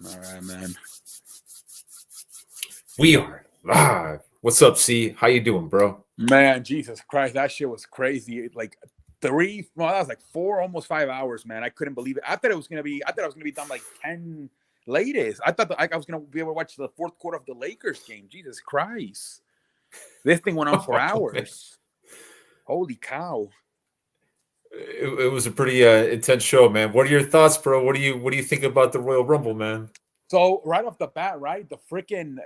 All right, man. We are live. What's up, C? How you doing, bro? Man, Jesus Christ, that shit was crazy. Like that was like 4, almost 5 hours, man. I couldn't believe it. I thought I was gonna be done like 10 latest. I thought that I was gonna be able to watch the fourth quarter of the Lakers game. Jesus Christ. This thing went on for Oh, man. hours. Holy cow. It was a pretty intense show, man. What are your thoughts, bro? What do you think about the Royal Rumble, man? So right off the bat, right?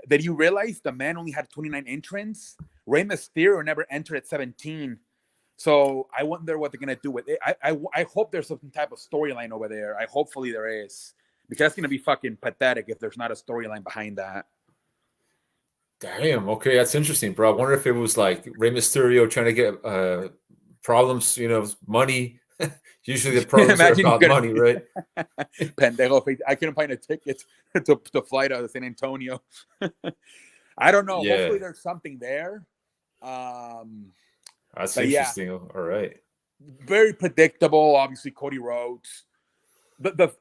Did you realize the man only had 29 entrants? Rey Mysterio never entered at 17. So I wonder what they're gonna do with it. I hope there's some type of storyline over there. Hopefully there is, because it's gonna be fucking pathetic if there's not a storyline behind that. Damn. Okay, that's interesting, bro. I wonder if it was like Rey Mysterio trying to get problems, money. Usually the problems are Imagine he's about gonna money, right? pendejo. I couldn't find a ticket to fly to San Antonio. I don't know. Yeah, Hopefully there's something there. that's But yeah, interesting. All right. very predictable. Obviously, Cody Rhodes.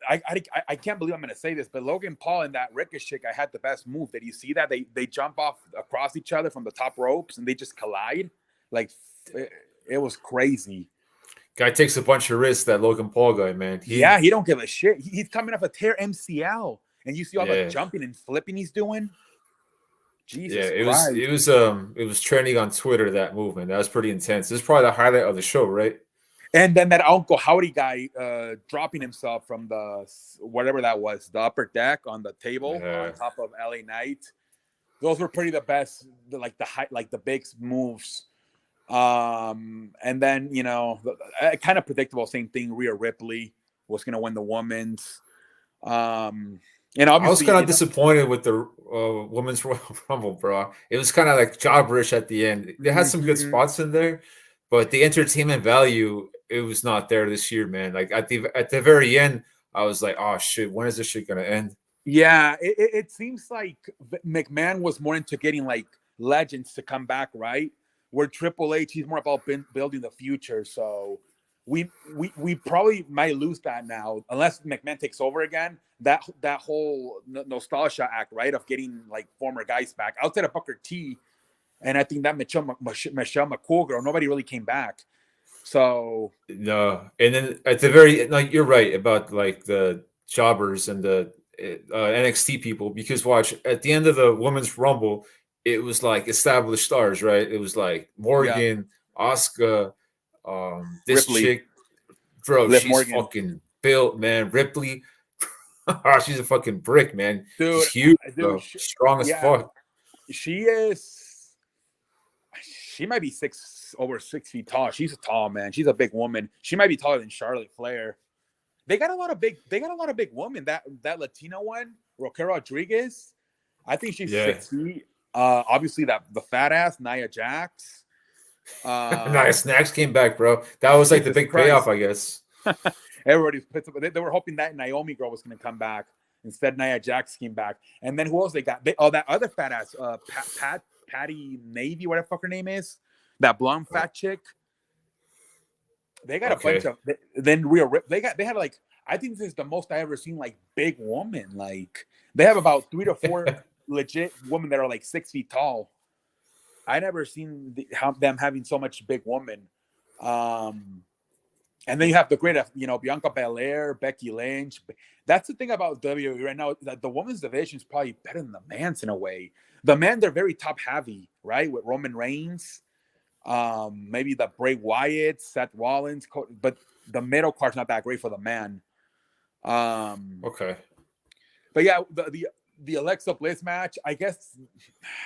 I can't believe I'm going to say this, but Logan Paul and that Ricochet guy had the best move. Did you see that? They jump off across each other from the top ropes and they just collide. Like it was crazy. Guy takes a bunch of risks. That Logan Paul guy, man. He don't give a shit. He's coming off a tear MCL, and you see all the jumping and flipping he's doing. Jesus Christ. It was trending on Twitter, that movement. That was pretty intense. This is probably the highlight of the show, right? And then that Uncle Howdy guy dropping himself from the whatever that was, the upper deck on the table on top of LA Knight. Those were pretty the best, like the big moves. And then kind of predictable, same thing. Rhea Ripley was going to win the women's. And obviously, I was kind of disappointed with the women's Royal Rumble, bro. It was kind of like jobberish at the end. They had some good spots in there, but the entertainment value, it was not there this year, man. Like at the very end, I was like, oh shit, when is this shit gonna end? Yeah, it seems like McMahon was more into getting like legends to come back, right? Where Triple H, he's more about building the future. So we probably might lose that now unless McMahon takes over again. That whole nostalgia act, right, of getting like former guys back outside of Booker T, and I think that Michelle McCool girl, nobody really came back. So no, and then at the very, like, you're right about like the jobbers and the NXT people, because watch at the end of the women's Rumble, it was like established stars, right? It was like Morgan, Asuka, this Ripley. chick, bro, Liv she's Morgan. fucking built, man. Ripley, she's a fucking brick, man. Dude, she's huge, bro. Strong as fuck. She might be over 6 feet tall. She's a tall, man. She's a big woman. She might be taller than Charlotte Flair. They got a lot of big women. That Latino one, Raquel Rodriguez, I think she's 6 feet. Obviously the fat ass Nia Jax. Nia Snacks came back, bro. That was like the big payoff, I guess. Everybody they were hoping that Naomi girl was going to come back. Instead, Nia Jax came back. And then who else they got? That other fat ass, Patty Navy, whatever the fuck her name is. That blonde fat chick. They got a bunch of. Then they had like, I think this is the most I ever seen like big woman. Like they have about 3 to 4 legit women that are like 6 feet tall. I never seen them having so much big women. And then you have the great, Bianca Belair, Becky Lynch. That's the thing about WWE right now. That the women's division is probably better than the men's in a way. The men, they're very top heavy, right? With Roman Reigns, maybe the Bray Wyatt, Seth Rollins, but the middle card's not that great for the man. Okay. But yeah, the Alexa Bliss match, I guess.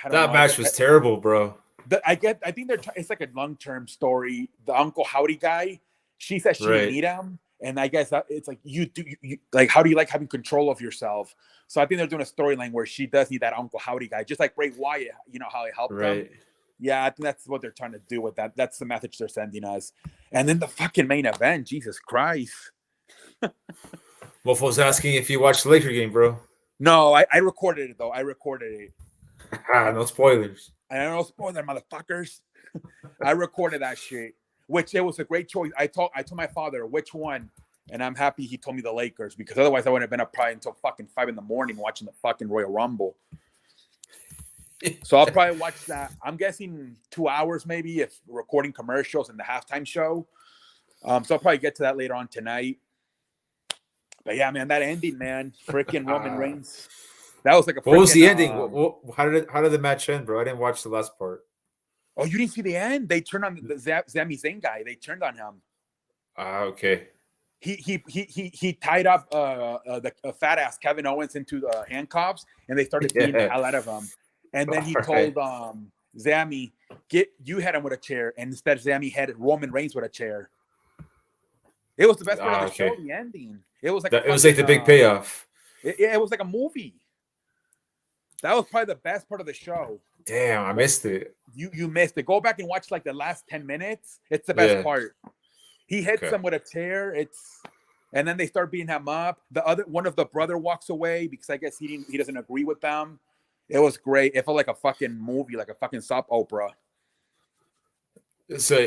That match was terrible, bro. I think it's like a long-term story. The Uncle Howdy guy. She says she didn't need him, and I guess it's like you like, how do you like having control of yourself? So I think they're doing a storyline where she does need that Uncle Howdy guy, just like Bray Wyatt. You know how he helped them. Yeah, I think that's what they're trying to do with that. That's the message they're sending us. And then the fucking main event, Jesus Christ. Mofo's asking if you watched the Laker game, bro. No, I recorded it though. I recorded it. No spoilers. I don't know spoiler, motherfuckers. I recorded that shit. Which it was a great choice. I told my father which one And I'm happy he told me the Lakers because otherwise I would have been up probably until fucking 5 a.m. watching the fucking Royal Rumble. So I'll probably watch that. I'm guessing 2 hours maybe if recording commercials and the halftime show. So I'll probably get to that later on tonight. But yeah, man, that ending, man, freaking Roman Reigns. That was like a. What was the ending? How did the match end, bro? I didn't watch the last part. Oh, you didn't see the end? They turned on the Sami Zayn guy. They turned on him. Okay. He tied up the fat ass Kevin Owens into the handcuffs, and they started beating the hell out of him. And then he told Sami, you hit him with a chair, and instead Sami hit Roman Reigns with a chair. It was the best part of the show. The ending. It was like the big payoff. It was like a movie. That was probably the best part of the show. Damn, I missed it. You missed it. Go back and watch like the last 10 minutes. It's the best part. He hits him with a chair. And then they start beating him up. One of the brother walks away because I guess he doesn't agree with them. It was great. It felt like a fucking movie, like a fucking soap opera. So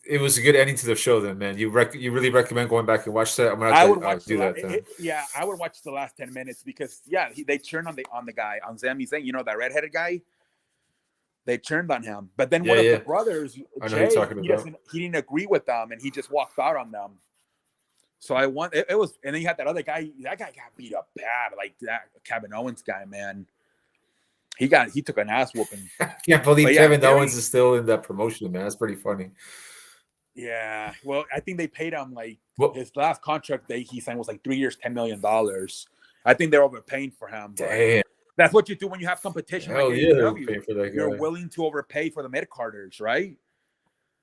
it was a good ending to the show, then, man. You really recommend going back and watch that? I would watch that. I would watch the last 10 minutes because they turned on the guy on Sami Zayn. You know that redheaded guy. They turned on him, but then one of the brothers, Jay, he didn't agree with them, and he just walked out on them. So it was, and then you had that other guy. That guy got beat up bad, like that Kevin Owens guy, man. He took an ass whooping. I can't believe Kevin Owens is still in that promotion, man. That's pretty funny. Yeah, well, I think they paid him his last contract he signed was like 3 years, $10 million. I think they're overpaying for him. Damn. That's what you do when you have competition. Hell like AEW. You're willing to overpay for the mid-carders, right?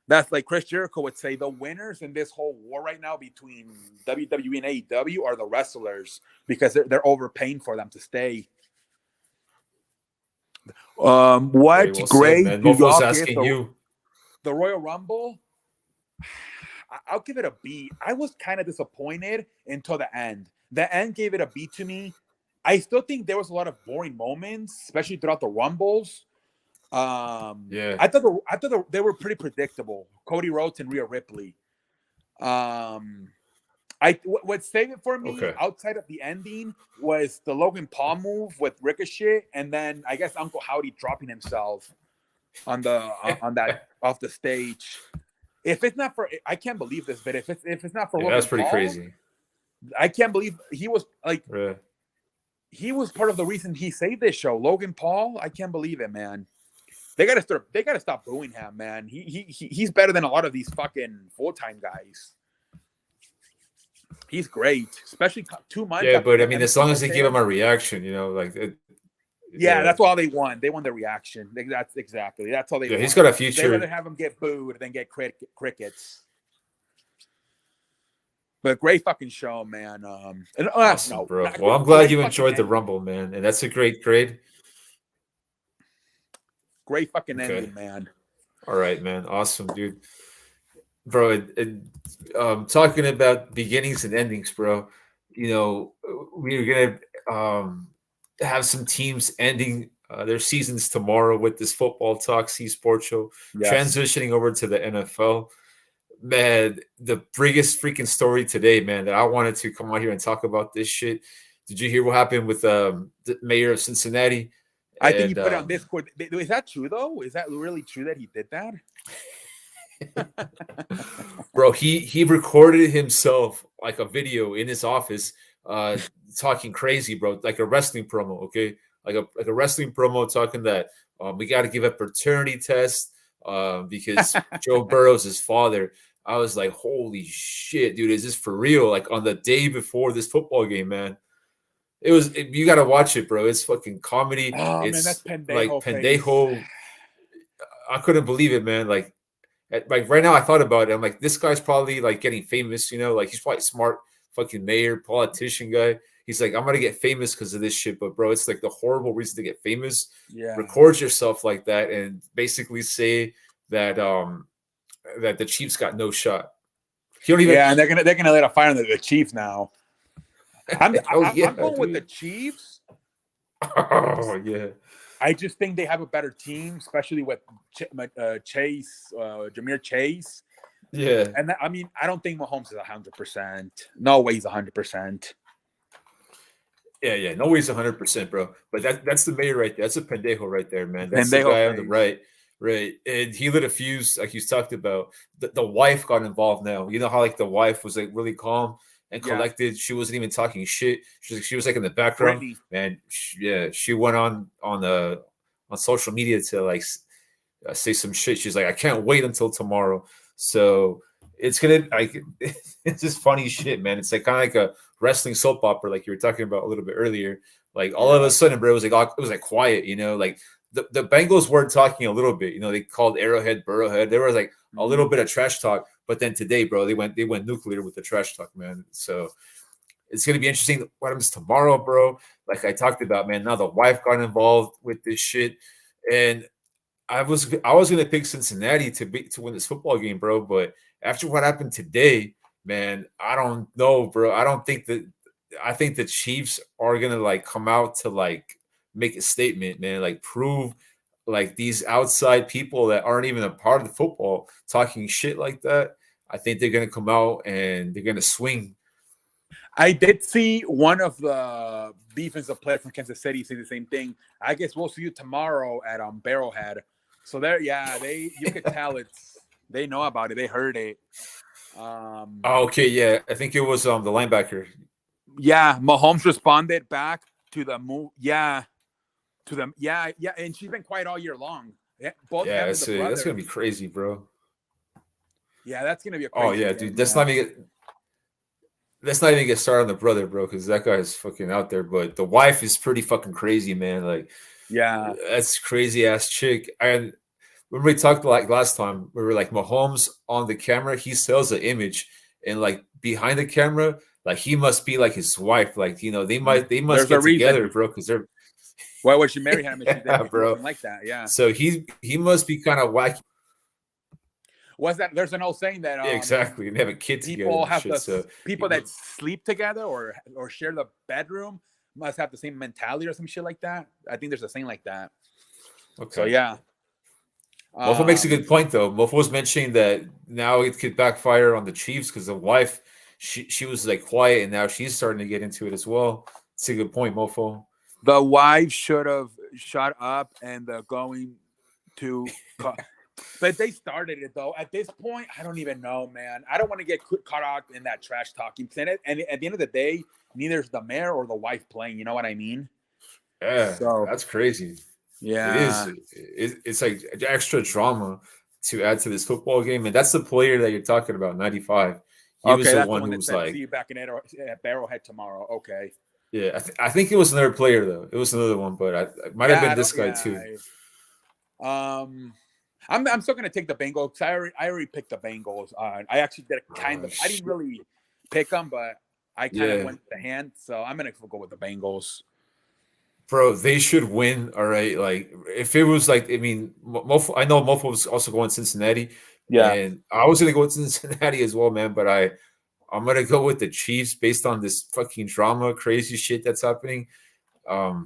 That's like Chris Jericho would say, the winners in this whole war right now between WWE and AEW are the wrestlers because they're overpaying for them to stay. What grade do y'all give the Royal Rumble? I'll give it a B. I was kind of disappointed until the end. The end gave it a B to me. I still think there was a lot of boring moments, especially throughout the Rumbles. I thought they were pretty predictable. Cody Rhodes and Rhea Ripley. What saved it for me outside of the ending was the Logan Paul move with Ricochet, and then I guess Uncle Howdy dropping himself on that off the stage. If it's not for, I can't believe this, but if it's not for Logan that's pretty Paul, crazy. I can't believe he was like. Yeah. He was part of the reason he saved this show. Logan Paul, I can't believe it, man. They gotta stop booing him, man. He's better than a lot of these fucking full-time guys. He's great, especially 2 months. Yeah, but I mean, as long as they give him a reaction, like. That's all they want. They want the reaction. That's all they want. He's got a future. They'd rather have him get booed than get crickets. But great fucking show, man. Awesome, bro. Well, I'm glad you enjoyed the Rumble, man. And that's a great grade. Great fucking ending, man. All right, man. Awesome, dude. Bro, talking about beginnings and endings, bro. We're going to have some teams ending their seasons tomorrow with this Football Talk Sports Show. Yes. Transitioning over to the NFL. Man, the biggest freaking story today, man, that I wanted to come on here and talk about this shit. Did you hear what happened with the mayor of Cincinnati? I think he put it on Discord. Is that true, though? Is that really true that he did that? Bro, he recorded himself like a video in his office talking crazy, bro, like a wrestling promo, okay? Like a wrestling promo talking that we got to give a paternity test because Joe Burrow's his father. I was like, holy shit, dude, is this for real? Like on the day before this football game, man. You got to watch it, bro. It's fucking comedy. Oh, it's man, that's Pendejo. Like Pendejo. I couldn't believe it, man. Like right now I thought about it. I'm like, this guy's probably like getting famous, like he's probably smart fucking mayor, politician guy. He's like, I'm going to get famous because of this shit. But, bro, it's like the horrible reason to get famous. Yeah. Record yourself like that and basically say that that the Chiefs got no shot. And they're gonna let a fire on the Chiefs now. I'm going with the Chiefs. Oh, yeah. I just think they have a better team, especially with Chase, Ja'Marr Chase. Yeah. And that, I mean, I don't think Mahomes is 100%. No way he's 100%. Yeah. No ways 100%, bro. But that's the mayor right there. That's a pendejo right there, man. That's the Pendejo guy on the face. right. Right. And he lit a fuse, like you talked about. The wife got involved now. You know how like the wife was like really calm and Yeah. collected. She wasn't even talking shit. She was like in the background. Brittany. Man, she went on social media to like say some shit. She's like, I can't wait until tomorrow. So it's gonna like it's just funny shit, man. It's like kind of like a wrestling soap opera, like you were talking about a little bit earlier. Like all of a sudden, bro, it was like quiet, you know, like the Bengals were talking a little bit, you know, they called Arrowhead Burrowhead. There was like a little bit of trash talk, but then today, bro, they went nuclear with the trash talk, man. So it's gonna be interesting what happens tomorrow, bro. Like I talked about, man. Now the wife got involved with this shit, and I was gonna pick Cincinnati to win this football game, bro. But after what happened today, man, I don't know, bro. I think the Chiefs are gonna like come out to like make a statement, man. Like prove like these outside people that aren't even a part of the football talking shit like that. I think they're gonna come out and they're gonna swing. I did see one of the defensive players from Kansas City say the same thing. I guess we'll see you tomorrow at Barrelhead. So there, you could tell they know about it. They heard it. Okay, yeah, I think it was the linebacker. Yeah, Mahomes responded back to the move. Yeah, to them. Yeah, and she's been quiet all year long. Yeah, both that's gonna be crazy, bro. Yeah, that's gonna be a crazy yeah, game, dude. Let's not even get started on the brother, bro, because that guy is fucking out there. But the wife is pretty fucking crazy, man. Like, yeah, that's crazy ass chick. And when we talked like last time, we were like Mahomes on the camera, he sells the image, and like behind the camera, like he must be like his wife. Like you know, they must There's get a reason. together, bro, because they're why was she married him? yeah, bro, Like that, yeah. So he must be kind of wacky. Was that there's an old saying that exactly, and they have a kid people together. have Shit, so people that sleep together or share the bedroom must have the same mentality or some shit like that. I think there's a saying like that. Okay. So yeah. Mofo makes a good point though. Mofo was mentioning that now it could backfire on the Chiefs because the wife, she was like quiet and now she's starting to get into it as well. It's a good point, Mofo. The wife should have shut up and going to but they started it though. At this point, I don't even know, man. I don't want to get caught out in that trash talking. And at the end of the day, neither is the mayor or the wife playing. You know what I mean? Yeah, so that's crazy. Yeah, it is. It's like extra drama to add to this football game, and that's the player that you're talking about, 95. He was the one who was like, "See you back at Barrelhead tomorrow." Okay. Yeah, I think it was another player though. It was another one, but it might have been this guy too. I'm still gonna take the Bengals. I already picked the Bengals. I actually did kind of. I didn't really pick them, but I kind of went with the hand. So I'm gonna go with the Bengals. Bro, they should win. All right, like if it was like, I mean, Mofo, I know Mofo was also going Cincinnati. Yeah, and I was gonna go with Cincinnati as well, man. But I'm gonna go with the Chiefs based on this fucking drama, crazy shit that's happening. I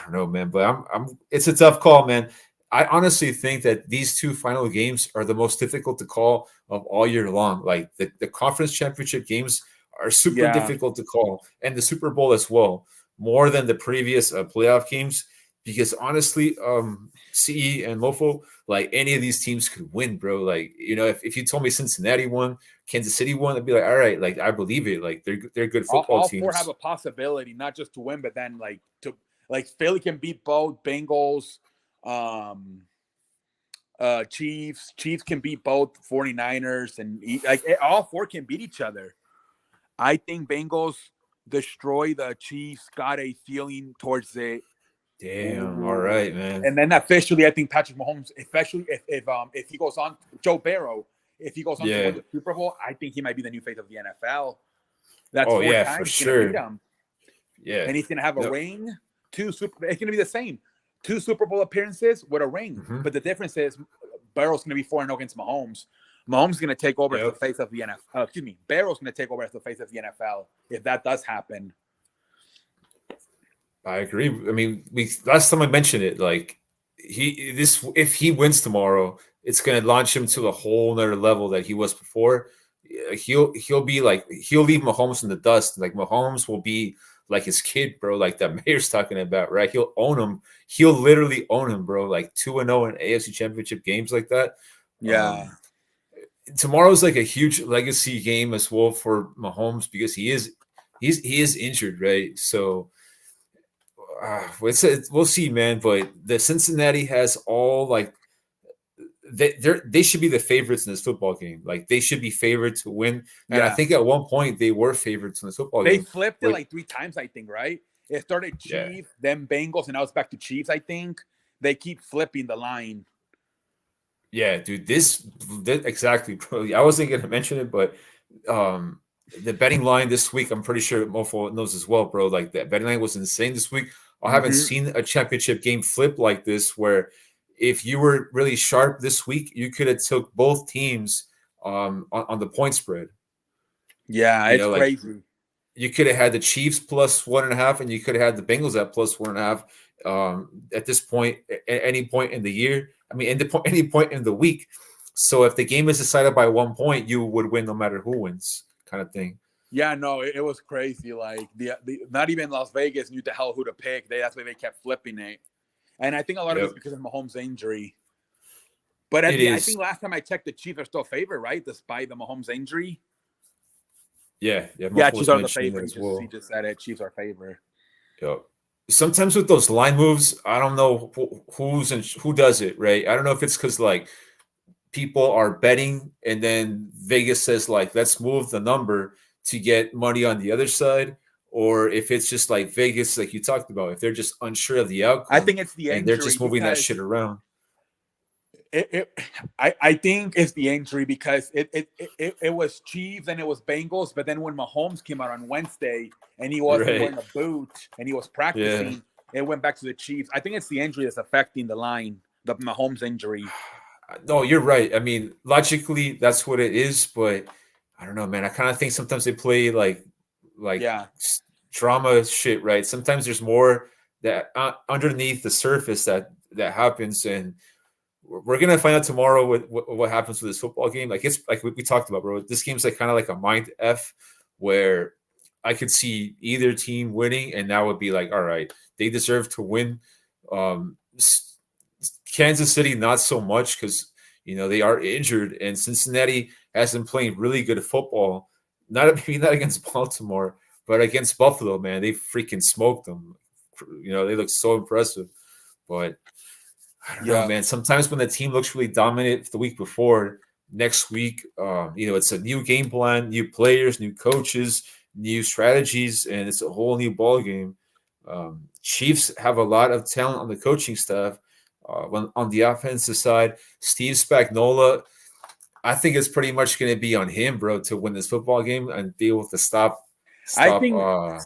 don't know, man, but it's a tough call, man. I honestly think that these two final games are the most difficult to call of all year long. Like the conference championship games are super difficult to call, and the Super Bowl as well, more than the previous playoff games. Because honestly, CE and Mofo, like any of these teams could win, bro. Like you know, if you told me Cincinnati won, Kansas City won, I'd be like, all right, like I believe it. Like they're good football teams. All four have a possibility, not just to win, but then like Philly can beat both Bengals. Chiefs can beat both 49ers, and like all four can beat each other. I think Bengals destroy the Chiefs. Got a feeling towards it. Damn, all right, man. And then officially, I think Patrick Mahomes, especially if he goes on, Joe Burrow, if he goes on to win the Super Bowl, I think he might be the new face of the NFL. That's 4 times for sure. Yeah, and he's gonna have a ring. It's gonna be the same. 2 Super Bowl appearances with a ring. Mm-hmm. But the difference is Burrow's going to be 4-0 against Mahomes. Mahomes is going to take over as the face of the NFL. Burrow's going to take over as the face of the NFL if that does happen. I agree. I mean, last time I mentioned it, like if he wins tomorrow, it's going to launch him to a whole nother level that he was before. He'll be like, he'll leave Mahomes in the dust. Like Mahomes will be like his kid, bro. Like that Mayor's talking about, right? He'll own him. He'll literally own him, bro. Like 2-0 in AFC Championship games like that. Yeah. Tomorrow's like a huge legacy game as well for Mahomes because he is injured, right? So we'll see, man. But the Cincinnati has all like they should be the favorites in this football game. Like they should be favored to win. And I think at one point they were favorites in the football game. They flipped it like 3 times, I think, right? It started Chiefs, then Bengals, and now it's back to Chiefs, I think. They keep flipping the line. Yeah, dude, this exactly, bro. I wasn't going to mention it, but the betting line this week, I'm pretty sure Mofo knows as well, bro. Like that betting line was insane this week. I haven't seen a championship game flip like this where if you were really sharp this week, you could have took both teams on the point spread. Yeah, it's crazy. Like, you could have had the Chiefs plus 1.5, and you could have had the Bengals at plus 1.5 at this point, at any point in the year. I mean, any point in the week. So if the game is decided by 1 point, you would win no matter who wins, kind of thing. Yeah, no, it was crazy. Like the not even Las Vegas knew the hell who to pick. That's why they kept flipping it. And I think a lot of it's because of Mahomes' injury. But I think last time I checked, the Chiefs are still favored, right? Despite the Mahomes injury. Yeah, Chiefs are the favorite. Well. He just said it. Chiefs are favored. Yep. Sometimes with those line moves, I don't know who does it, right? I don't know if it's because like people are betting and then Vegas says like let's move the number to get money on the other side, or if it's just like Vegas, like you talked about, if they're just unsure of the outcome. I think it's the injury. And they're just moving that shit around. I think it's the injury because it was Chiefs and it was Bengals, but then when Mahomes came out on Wednesday and he wasn't wearing a boot and he was practicing, it went back to the Chiefs. I think it's the injury that's affecting the line, the Mahomes injury. No, you're right. I mean, logically, that's what it is, but I don't know, man. I kind of think sometimes they play like drama shit, right? Sometimes there's more that underneath the surface that happens, and we're gonna find out tomorrow what happens with this football game. Like it's like we talked about, bro. This game's like kind of like a mind f, where I could see either team winning, and that would be like, all right, they deserve to win. Kansas City not so much because they are injured, and Cincinnati has been playing really good football. Maybe not against Baltimore, but against Buffalo, man, they freaking smoked them. They look so impressive, but. I don't know, man. Sometimes when the team looks really dominant the week before, next week, it's a new game plan, new players, new coaches, new strategies, and it's a whole new ball game. Chiefs have a lot of talent on the coaching staff. When on the offensive side, Steve Spagnuolo, I think it's pretty much going to be on him, bro, to win this football game and be able to stop. I think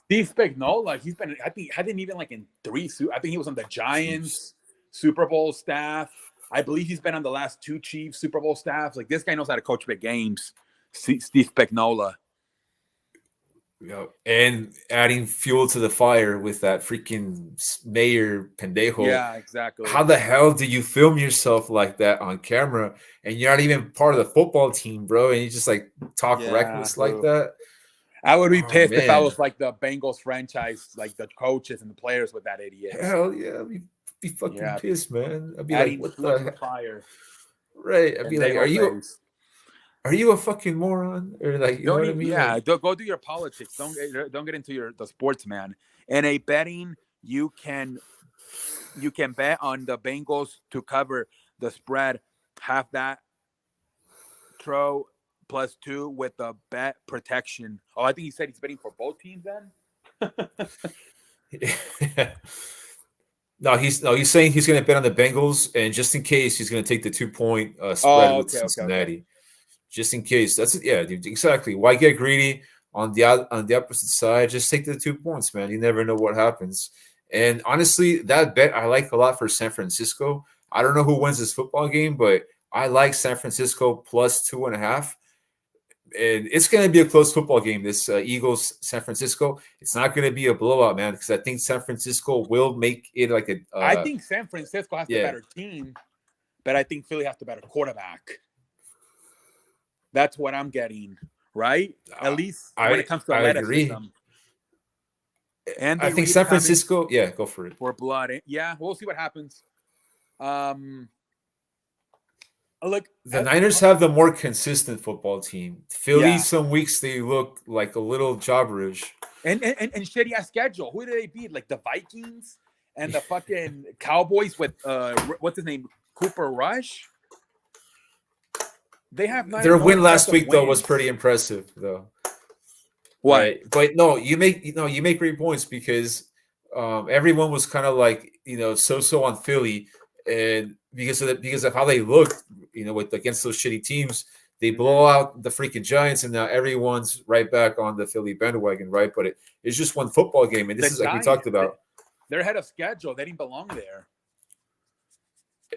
Steve Spagnuolo, hadn't even like in 3. I think he was on the Giants. Super Bowl staff. I believe he's been on the last 2 Chiefs Super Bowl staffs. Like this guy knows how to coach big games. Steve Spagnuolo. And adding fuel to the fire with that freaking mayor pendejo. Yeah, exactly. How the hell do you film yourself like that on camera and you're not even part of the football team, bro? And you just like talk reckless like that? I would be pissed if I was like the Bengals franchise, like the coaches and the players with that idiot. Hell yeah. Be fucking pissed, man. I'd be adding like, what the fire? Right. I'd be like, are you a fucking moron? Or like, you know what I mean? Yeah, like, go do your politics. Don't get into the sports, man. In a betting, you can bet on the Bengals to cover the spread. Half that throw +2 with the bet protection. Oh, I think he said he's betting for both teams then. No, he's saying he's going to bet on the Bengals, and just in case, he's going to take the 2-point spread with Cincinnati. Okay. Just in case. That's it. Yeah, dude, exactly. Why get greedy on the opposite side? Just take the 2 points, man. You never know what happens. And honestly, that bet I like a lot for San Francisco. I don't know who wins this football game, but I like San Francisco +2.5. And it's going to be a close football game, this Eagles-San Francisco. It's not going to be a blowout, man, because I think San Francisco will make it like a I think San Francisco has the better but I think Philly has the better quarterback. That's what I'm getting, right? At least when it comes to I agree. athleticism. And I think San Francisco, yeah, go for it. For blood. Yeah, we'll see what happens. Look, the Niners have the more consistent football team. Philly, some weeks they look like a little jobberish. And shitty ass schedule. Who do they beat? Like the Vikings and the fucking Cowboys with what's his name? Cooper Rush. They have their win last week though was pretty impressive though. What? Right. But no, you make great points because everyone was kind of like so on Philly, and because of how they looked, with against those shitty teams, they blow out the freaking Giants, and now everyone's right back on the Philly bandwagon, right? But it's just one football game, and this is like we talked about. They're ahead of schedule. They didn't belong there.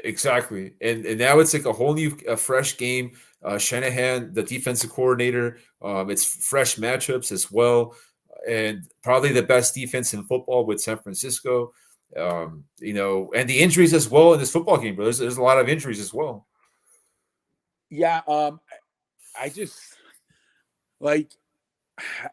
Exactly, and now it's like a whole new, fresh game. Shanahan, the defensive coordinator, it's fresh matchups as well, and probably the best defense in football with San Francisco. And the injuries as well in this football game, bro. There's a lot of injuries as well. Yeah, I just like,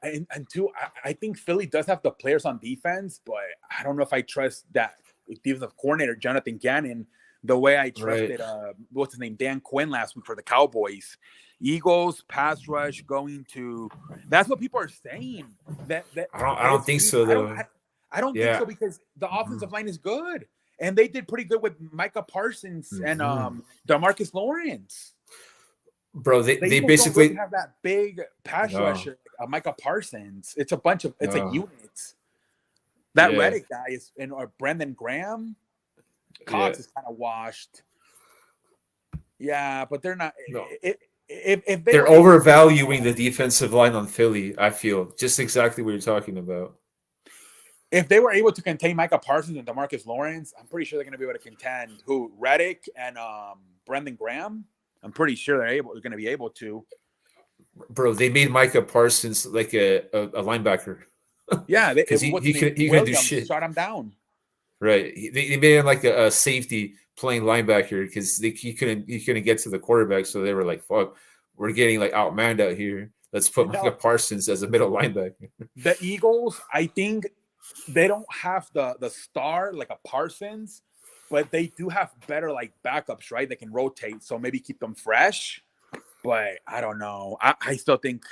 and two, I think Philly does have the players on defense, but I don't know if I trust that defensive coordinator Jonathan Gannon the way I trusted what's his name, Dan Quinn last week for the Cowboys. Eagles pass rush going to. That's what people are saying. That I don't think so though. I don't think so because the offensive line is good, and they did pretty good with Micah Parsons and DeMarcus Lawrence. Bro, they basically don't have that big pass rusher, Micah Parsons. It's a unit. That Reddick guy is, or Brendan Graham. Cox is kind of washed. Yeah, but they're not. No. If they're overvaluing the defensive line on Philly, I feel just exactly what you're talking about. If they were able to contain Micah Parsons and DeMarcus Lawrence, I'm pretty sure they're going to be able to contend Reddick and Brendan Graham. I'm pretty sure they're going to be able to. Bro, they made Micah Parsons like a linebacker. Yeah, because he could do shit. Shot him down. Right, they made him like a safety playing linebacker because he couldn't get to the quarterback, so they were like, "Fuck, we're getting like outmanned out here. Let's put Micah Parsons as a middle linebacker." The Eagles, I think they don't have the star like a Parsons, but they do have better like backups, right? They can rotate, so maybe keep them fresh. But I don't know. I still think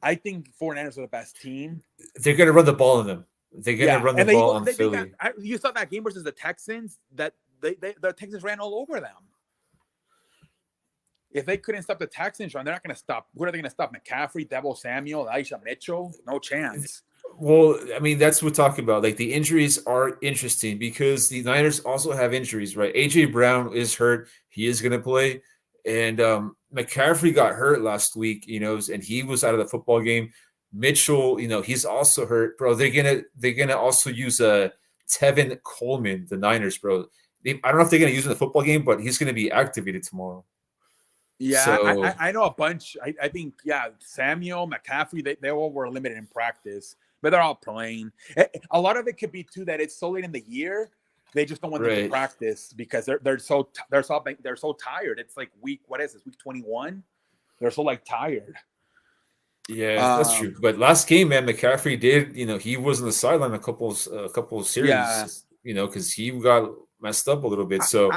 49ers are the best team. They're gonna run the ball on them. They're gonna run the ball on Philly. You saw that game versus the Texans that the Texans ran all over them. If they couldn't stop the Texans run, they're not going to stop. What are they going to stop? McCaffrey, Deebo Samuel, Aisha Mitchell? No chance. Well, I mean, that's what we're talking about. Like the injuries are interesting because the Niners also have injuries, right? AJ Brown is hurt; he is going to play, and McCaffrey got hurt last week, and he was out of the football game. Mitchell, he's also hurt, bro. They're gonna also use Tevin Coleman, the Niners, bro. I don't know if they're gonna use him in the football game, but he's gonna be activated tomorrow. Yeah, so, I know a bunch. I think Samuel, McCaffrey, they all were limited in practice, but they're all playing. A lot of it could be too that it's so late in the year they just don't want them to practice because they're so tired. It's like week 21. They're so like tired. Yeah, that's true. But last game, man, McCaffrey did. He was on the sideline a couple of series. Because he got messed up a little bit. So,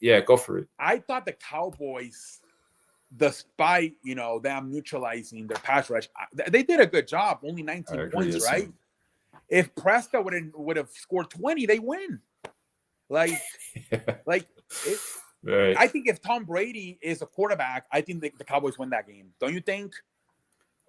go for it. I thought the Cowboys, despite them neutralizing their pass rush, they did a good job. Only 19 points, right? If Prescott would have scored 20, they win. I think if Tom Brady is a quarterback, I think the Cowboys win that game. Don't you think?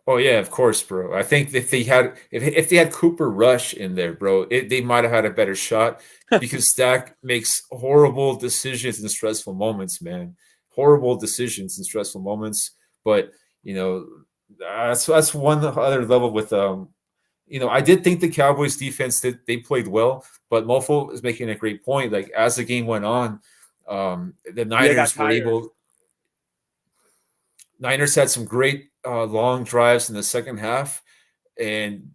Oh yeah, of course, bro. I think if they had Cooper Rush in there, bro, they might have had a better shot because Dak makes horrible decisions in stressful moments, man. Horrible decisions in stressful moments. But that's one other level with I did think the Cowboys defense they played well, but Mofo is making a great point. Like as the game went on, the Niners were able. Niners had some great long drives in the second half, and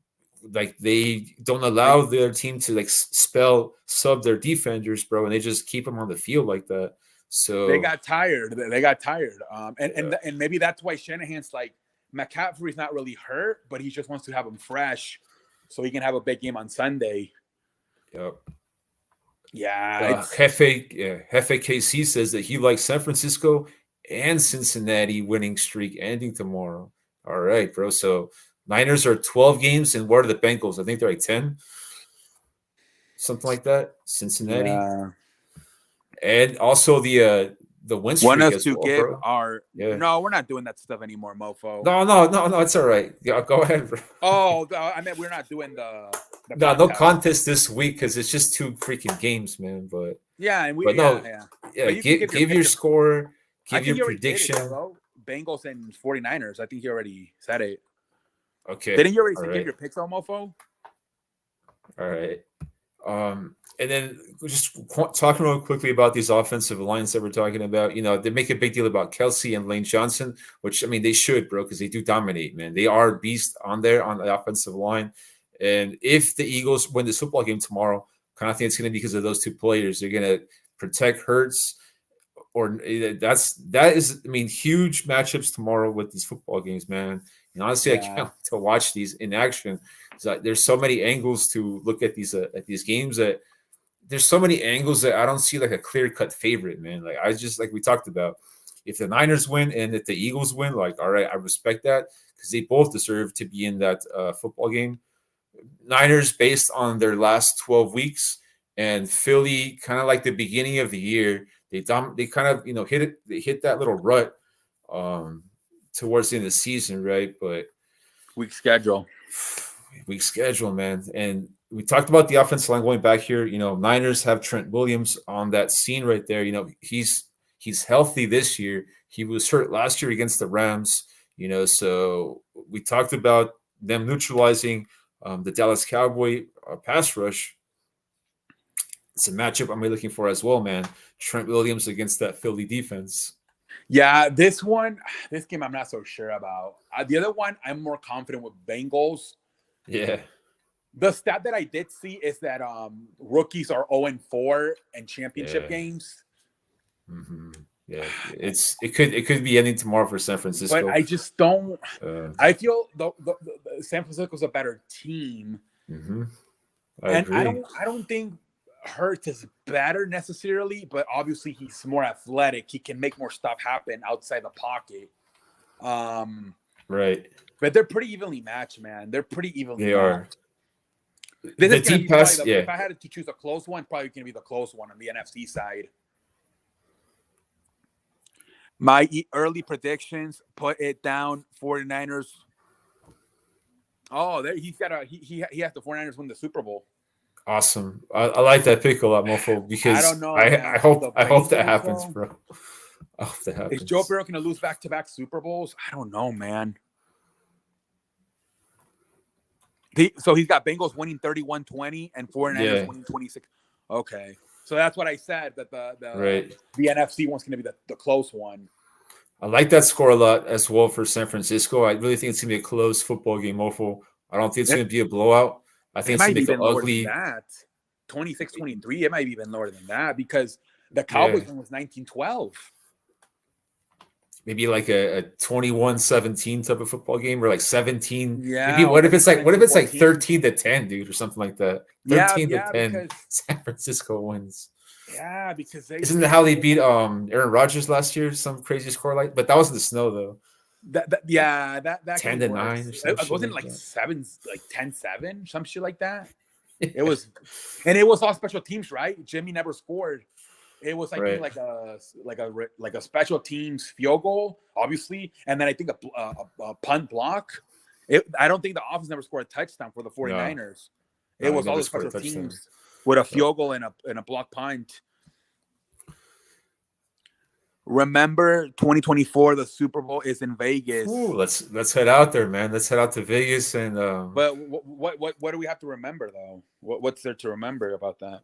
like they don't allow their team to like sub their defenders, bro, and they just keep them on the field like that. So they got tired. And maybe that's why Shanahan's like, McCaffrey's not really hurt, but he just wants to have him fresh so he can have a big game on Sunday. Yep. Yeah. Hefe KC says that he likes San Francisco and Cincinnati winning streak ending tomorrow. All right, bro. So Niners are 12 games, and what are the Bengals? I think they're like 10. Something like that. Cincinnati. Yeah. And also the win streak Want us as to well, give bro. our Yeah. No, we're not doing that stuff anymore, mofo. No, it's all right. Yeah, go ahead, bro. Oh, I mean, we're not doing the no contest this week because it's just 2 freaking games, man. But yeah, and but give your score, give your prediction. Bengals and 49ers. I think you already said it. Okay. Didn't you already give your picks on mofo? All right. And then just talking real quickly about these offensive lines that we're talking about, they make a big deal about Kelsey and Lane Johnson, which, I mean, they should, bro, because they do dominate, man. They are beasts on there on the offensive line. And if the Eagles win this football game tomorrow, kind of think it's going to be because of those 2 players. They're going to protect Hurts, or that is, I mean, huge matchups tomorrow with these football games, man. And honestly, I can't wait to watch these in action. There's so many angles to look at these games that there's so many angles that I don't see like a clear-cut favorite, man. Like like we talked about, if the Niners win and if the Eagles win, like, all right, I respect that because they both deserve to be in that football game. Niners based on their last 12 weeks, and Philly kind of like the beginning of the year. They kind of hit that little rut towards the end of the season, right? But weak schedule, man. And we talked about the offensive line going back here. Niners have Trent Williams on that scene right there. He's healthy this year. He was hurt last year against the Rams. So we talked about them neutralizing the Dallas Cowboy pass rush. It's a matchup I'm really looking for as well, man. Trent Williams against that Philly defense. Yeah, this game I'm not so sure about. The other one, I'm more confident with Bengals. Yeah. The stat that I did see is that rookies are 0-4 in championship games. Mm-hmm. Yeah, it could be ending tomorrow for San Francisco. But I just don't. I feel the San Francisco's a better team. Mm-hmm. I don't think Hurts is better necessarily, but obviously he's more athletic. He can make more stuff happen outside the pocket. Right. But they're pretty evenly matched, man. They're pretty evenly matched. Are. If I had to choose a close one, probably going to be the close one on the NFC side. My early predictions put it down 49ers. Oh, he has the 49ers win the Super Bowl. Awesome. I like that pick a lot, mofo, because I don't know. I hope that happens, bro. I hope that happens. Is Joe Burrow going to lose back-to-back Super Bowls? I don't know, man. So he's got Bengals winning 31-20 and 49ers winning 26. Okay. So that's what I said, that the NFC one's going to be the close one. I like that score a lot as well for San Francisco. I really think it's going to be a close football game, mofo. I don't think it's going to be a blowout. I think it's going to be ugly. That 26-23. It might be even lower than that because the Cowboys one was 19-12. Maybe like a 21-17 type of football game, or like 17. Yeah. Maybe what if it's like 13-10, dude, or something like that? 13-10. Because San Francisco wins. Yeah, because isn't that how they beat Aaron Rodgers last year? Some crazy score like, but that was in the snow though. That 10-9 or something. It wasn't like 10-7, some shit like that. It was, and it was all special teams, right? Jimmy never scored. It was like a special teams field goal, obviously, and then I think a punt block. I don't think the offense never scored a touchdown for the 49ers. It was all the special teams with a field goal and a block punt. Remember, 2024, the Super Bowl is in Vegas. Ooh, let's head out there, man. Let's head out to Vegas and. But what do we have to remember though? What's there to remember about that?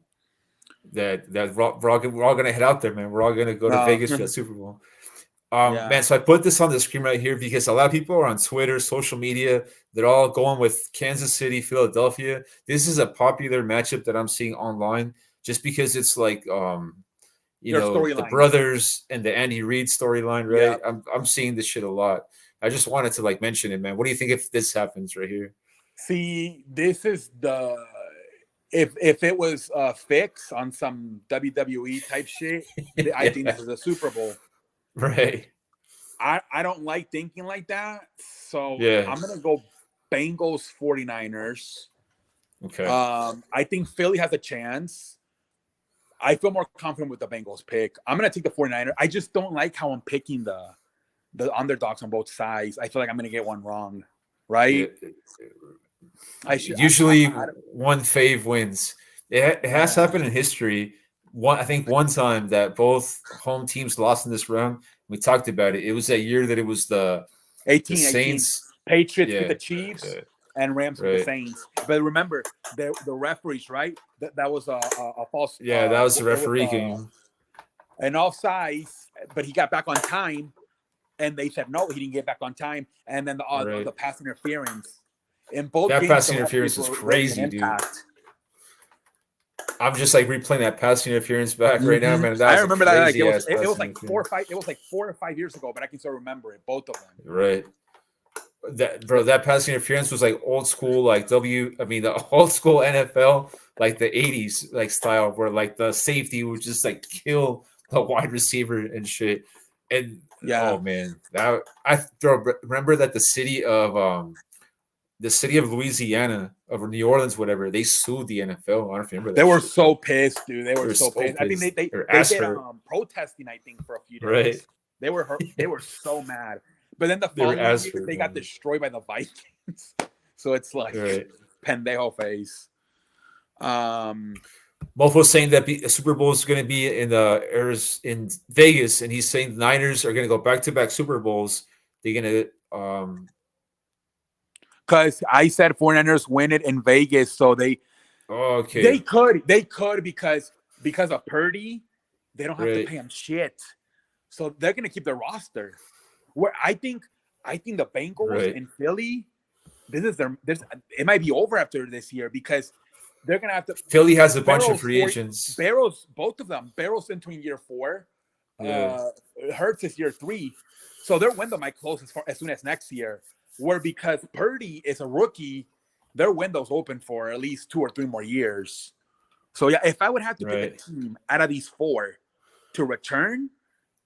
That we're all gonna head out there, man. We're all gonna go to Vegas for the Super Bowl. Man, so I put this on the screen right here because a lot of people are on Twitter, social media. They're all going with Kansas City, Philadelphia. This is a popular matchup that I'm seeing online, just because it's like, Their the storylines. brothers and the Andy Reid storyline, right? Yeah. I'm seeing this shit a lot. I just wanted to like mention it, man. What do you think if this happens right here? See, this is the if it was fixed on some WWE type shit, I think this is a Super Bowl. Right. I don't like thinking like that, so Yeah. I'm gonna go Bengals 49ers. Okay. I think Philly has a chance. I feel more confident with the Bengals pick. I'm gonna take the 49ers. I just don't like how I'm picking the underdogs on both sides. I feel like I'm gonna get one wrong, right? Yeah. I should Usually I, one fave wins. It has yeah. happened in history. I think one time that both home teams lost in this round. We talked about it. It was that year that it was the 18. Saints. Patriots beat Yeah. the Chiefs and Rams beat the Right. Saints. But remember, the referees, right? That was a false. Yeah, that was the it was, referee game. an offsides, but he got back on time, and they said no, he didn't get back on time. And then Right. the pass interference in both That games, pass the interference referees was were making crazy, an dude. impact. I'm just like replaying that pass interference back right now, man. That I was remember a that. Like, crazy ass it was pass like 4 or interference. 5. It was like 4 or 5 years ago, but I can still remember it. Both of them. Right. That pass interference was like old school, like the old school NFL, like the 80s, like style, where like the safety would just like kill the wide receiver and shit. And Yeah. oh man, remember that the city of Louisiana, of New Orleans, whatever, they sued the NFL. I don't remember that. They were shit, so bro. pissed, dude. They were so pissed. I think they ass did hurt. protesting, I think, for a few days. Right. They were so mad. But then the They were following ass year, hurt, they got man. destroyed by the Vikings. So it's like Right. pendejo face. Mofo's saying that Super Bowl is going to be in Vegas, and he's saying the Niners are going to go back-to-back Super Bowls. They're going to because I said 49ers win it in Vegas, so they could because of Purdy, they don't have to pay him shit. So they're gonna keep their roster. Where I think the Bengals in Philly, it might be over after this year because they're gonna have to. Philly has a bunch of free agents. Barrows, both of them. Barrows entering year 4. Hurts is year 3. So their window might close as soon as next year. Where because Purdy is a rookie, their window's open for at least 2 or 3 more years. So yeah, if I would have to pick a team out of these 4 to return,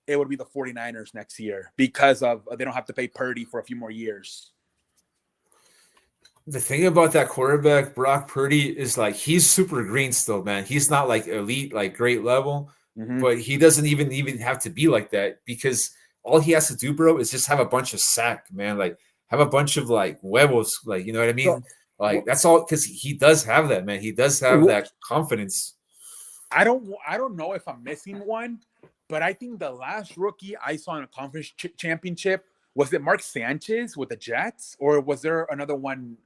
it would be the 49ers next year because of they don't have to pay Purdy for a few more years. The thing about that quarterback, Brock Purdy, is like he's super green still, man. He's not like elite, like great level, but he doesn't even have to be like that because all he has to do, bro, is just have a bunch of sack, man. Like have a bunch of like huevos, like you know what I mean? Like that's all because he does have that, man. He does have that confidence. I don't know if I'm missing one, but I think the last rookie I saw in a conference championship was it Mark Sanchez with the Jets, or was there another one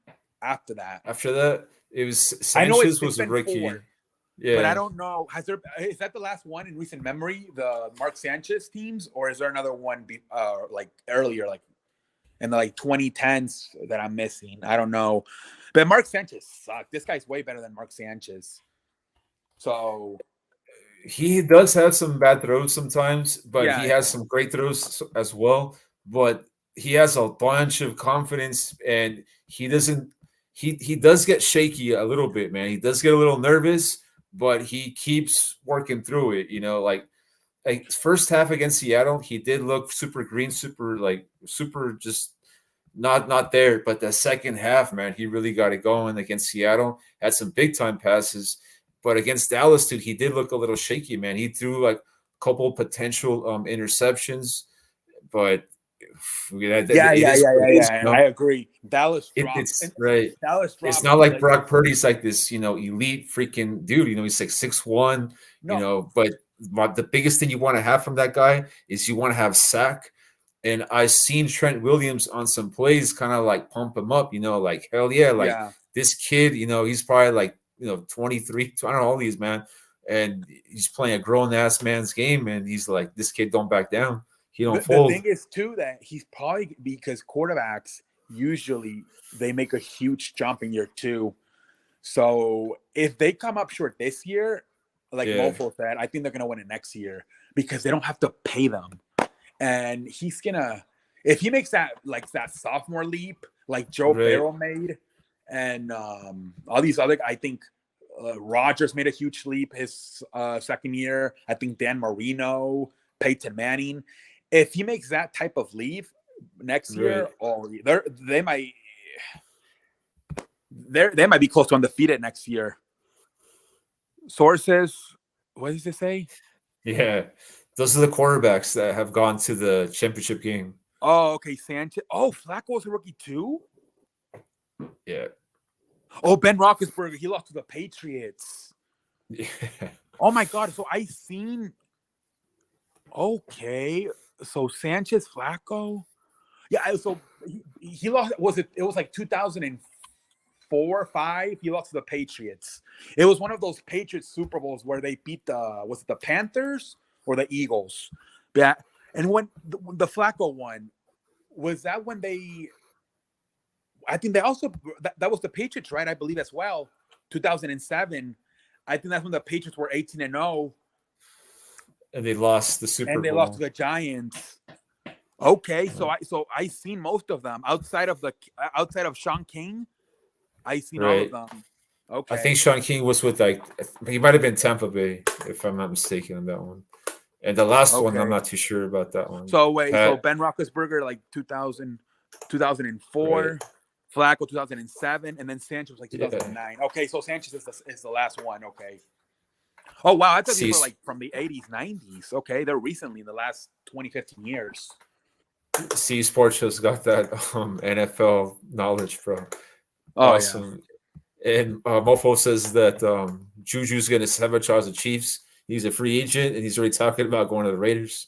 after that? After that, it was Sanchez was a rookie. 4, yeah, but I don't know. Is that the last one in recent memory, the Mark Sanchez teams, or is there another one like earlier, like in the like 2010s that I'm missing? I don't know. But Mark Sanchez sucked. This guy's way better than Mark Sanchez. So he does have some bad throws sometimes, but he has some great throws as well. But he has a bunch of confidence, and he doesn't. He does get shaky a little bit, man. He does get a little nervous, but he keeps working through it. You know, like first half against Seattle, he did look super green, super just not there. But the second half, man, he really got it going against Seattle. Had some big time passes. But against Dallas, dude, he did look a little shaky, man. He threw like a couple potential interceptions, but I agree. Dallas dropped. It's right. Dallas dropped. It's not like Brock Purdy's like this, elite freaking dude. He's like 6'1", but the biggest thing you want to have from that guy is you want to have sack. And I've seen Trent Williams on some plays kind of like pump him up, like hell yeah, this kid, he's probably like 23, I don't know all these, man, and he's playing a grown ass man's game, and he's like, this kid don't back down, he don't fold. The thing is too that he's probably, because quarterbacks usually they make a huge jump in year 2, so if they come up short this year, like Mofo said, I think they're gonna win it next year because they don't have to pay them, and he's gonna if he makes that sophomore leap like Joe Burrow made, and all these other, I think Rodgers made a huge leap his second year. I think Dan Marino, Peyton Manning. If he makes that type of leap next year, they might be close to undefeated next year. Sources, what does it say? Yeah, those are the quarterbacks that have gone to the championship game. Oh, okay, Sanchez. Oh, Flacco's a rookie too? Yeah. Oh, Ben Roethlisberger, he lost to the Patriots. Yeah. Oh my God! So I seen. Okay, so Sanchez, Flacco. Yeah, so he lost. It was like 2004, 5. He lost to the Patriots. It was one of those Patriots Super Bowls where they beat the Panthers or the Eagles. Yeah, and when the Flacco one was that when they. I think they also that was the Patriots, right? I believe as well. 2007. I think that's when the Patriots were 18-0. And they lost the Super Bowl. And they lost to the Giants. Okay, so I seen most of them outside of Sean King. I seen all of them. Okay, I think Sean King was with he might have been Tampa Bay if I'm not mistaken on that one. And the last one, I'm not too sure about that one. So wait, so Ben Roethlisberger like 2004. Flacco 2007, and then Sanchez was like 2009. Yeah. Okay, so Sanchez is the last one. Okay. Oh wow, I thought they were like from the 80s, 90s. Okay, they're recently in the last 20, 15 years. C Sports has got that NFL knowledge, bro. Oh, awesome. Yeah. And Mofo says that Juju's going to sabotage the Chiefs. He's a free agent, and he's already talking about going to the Raiders.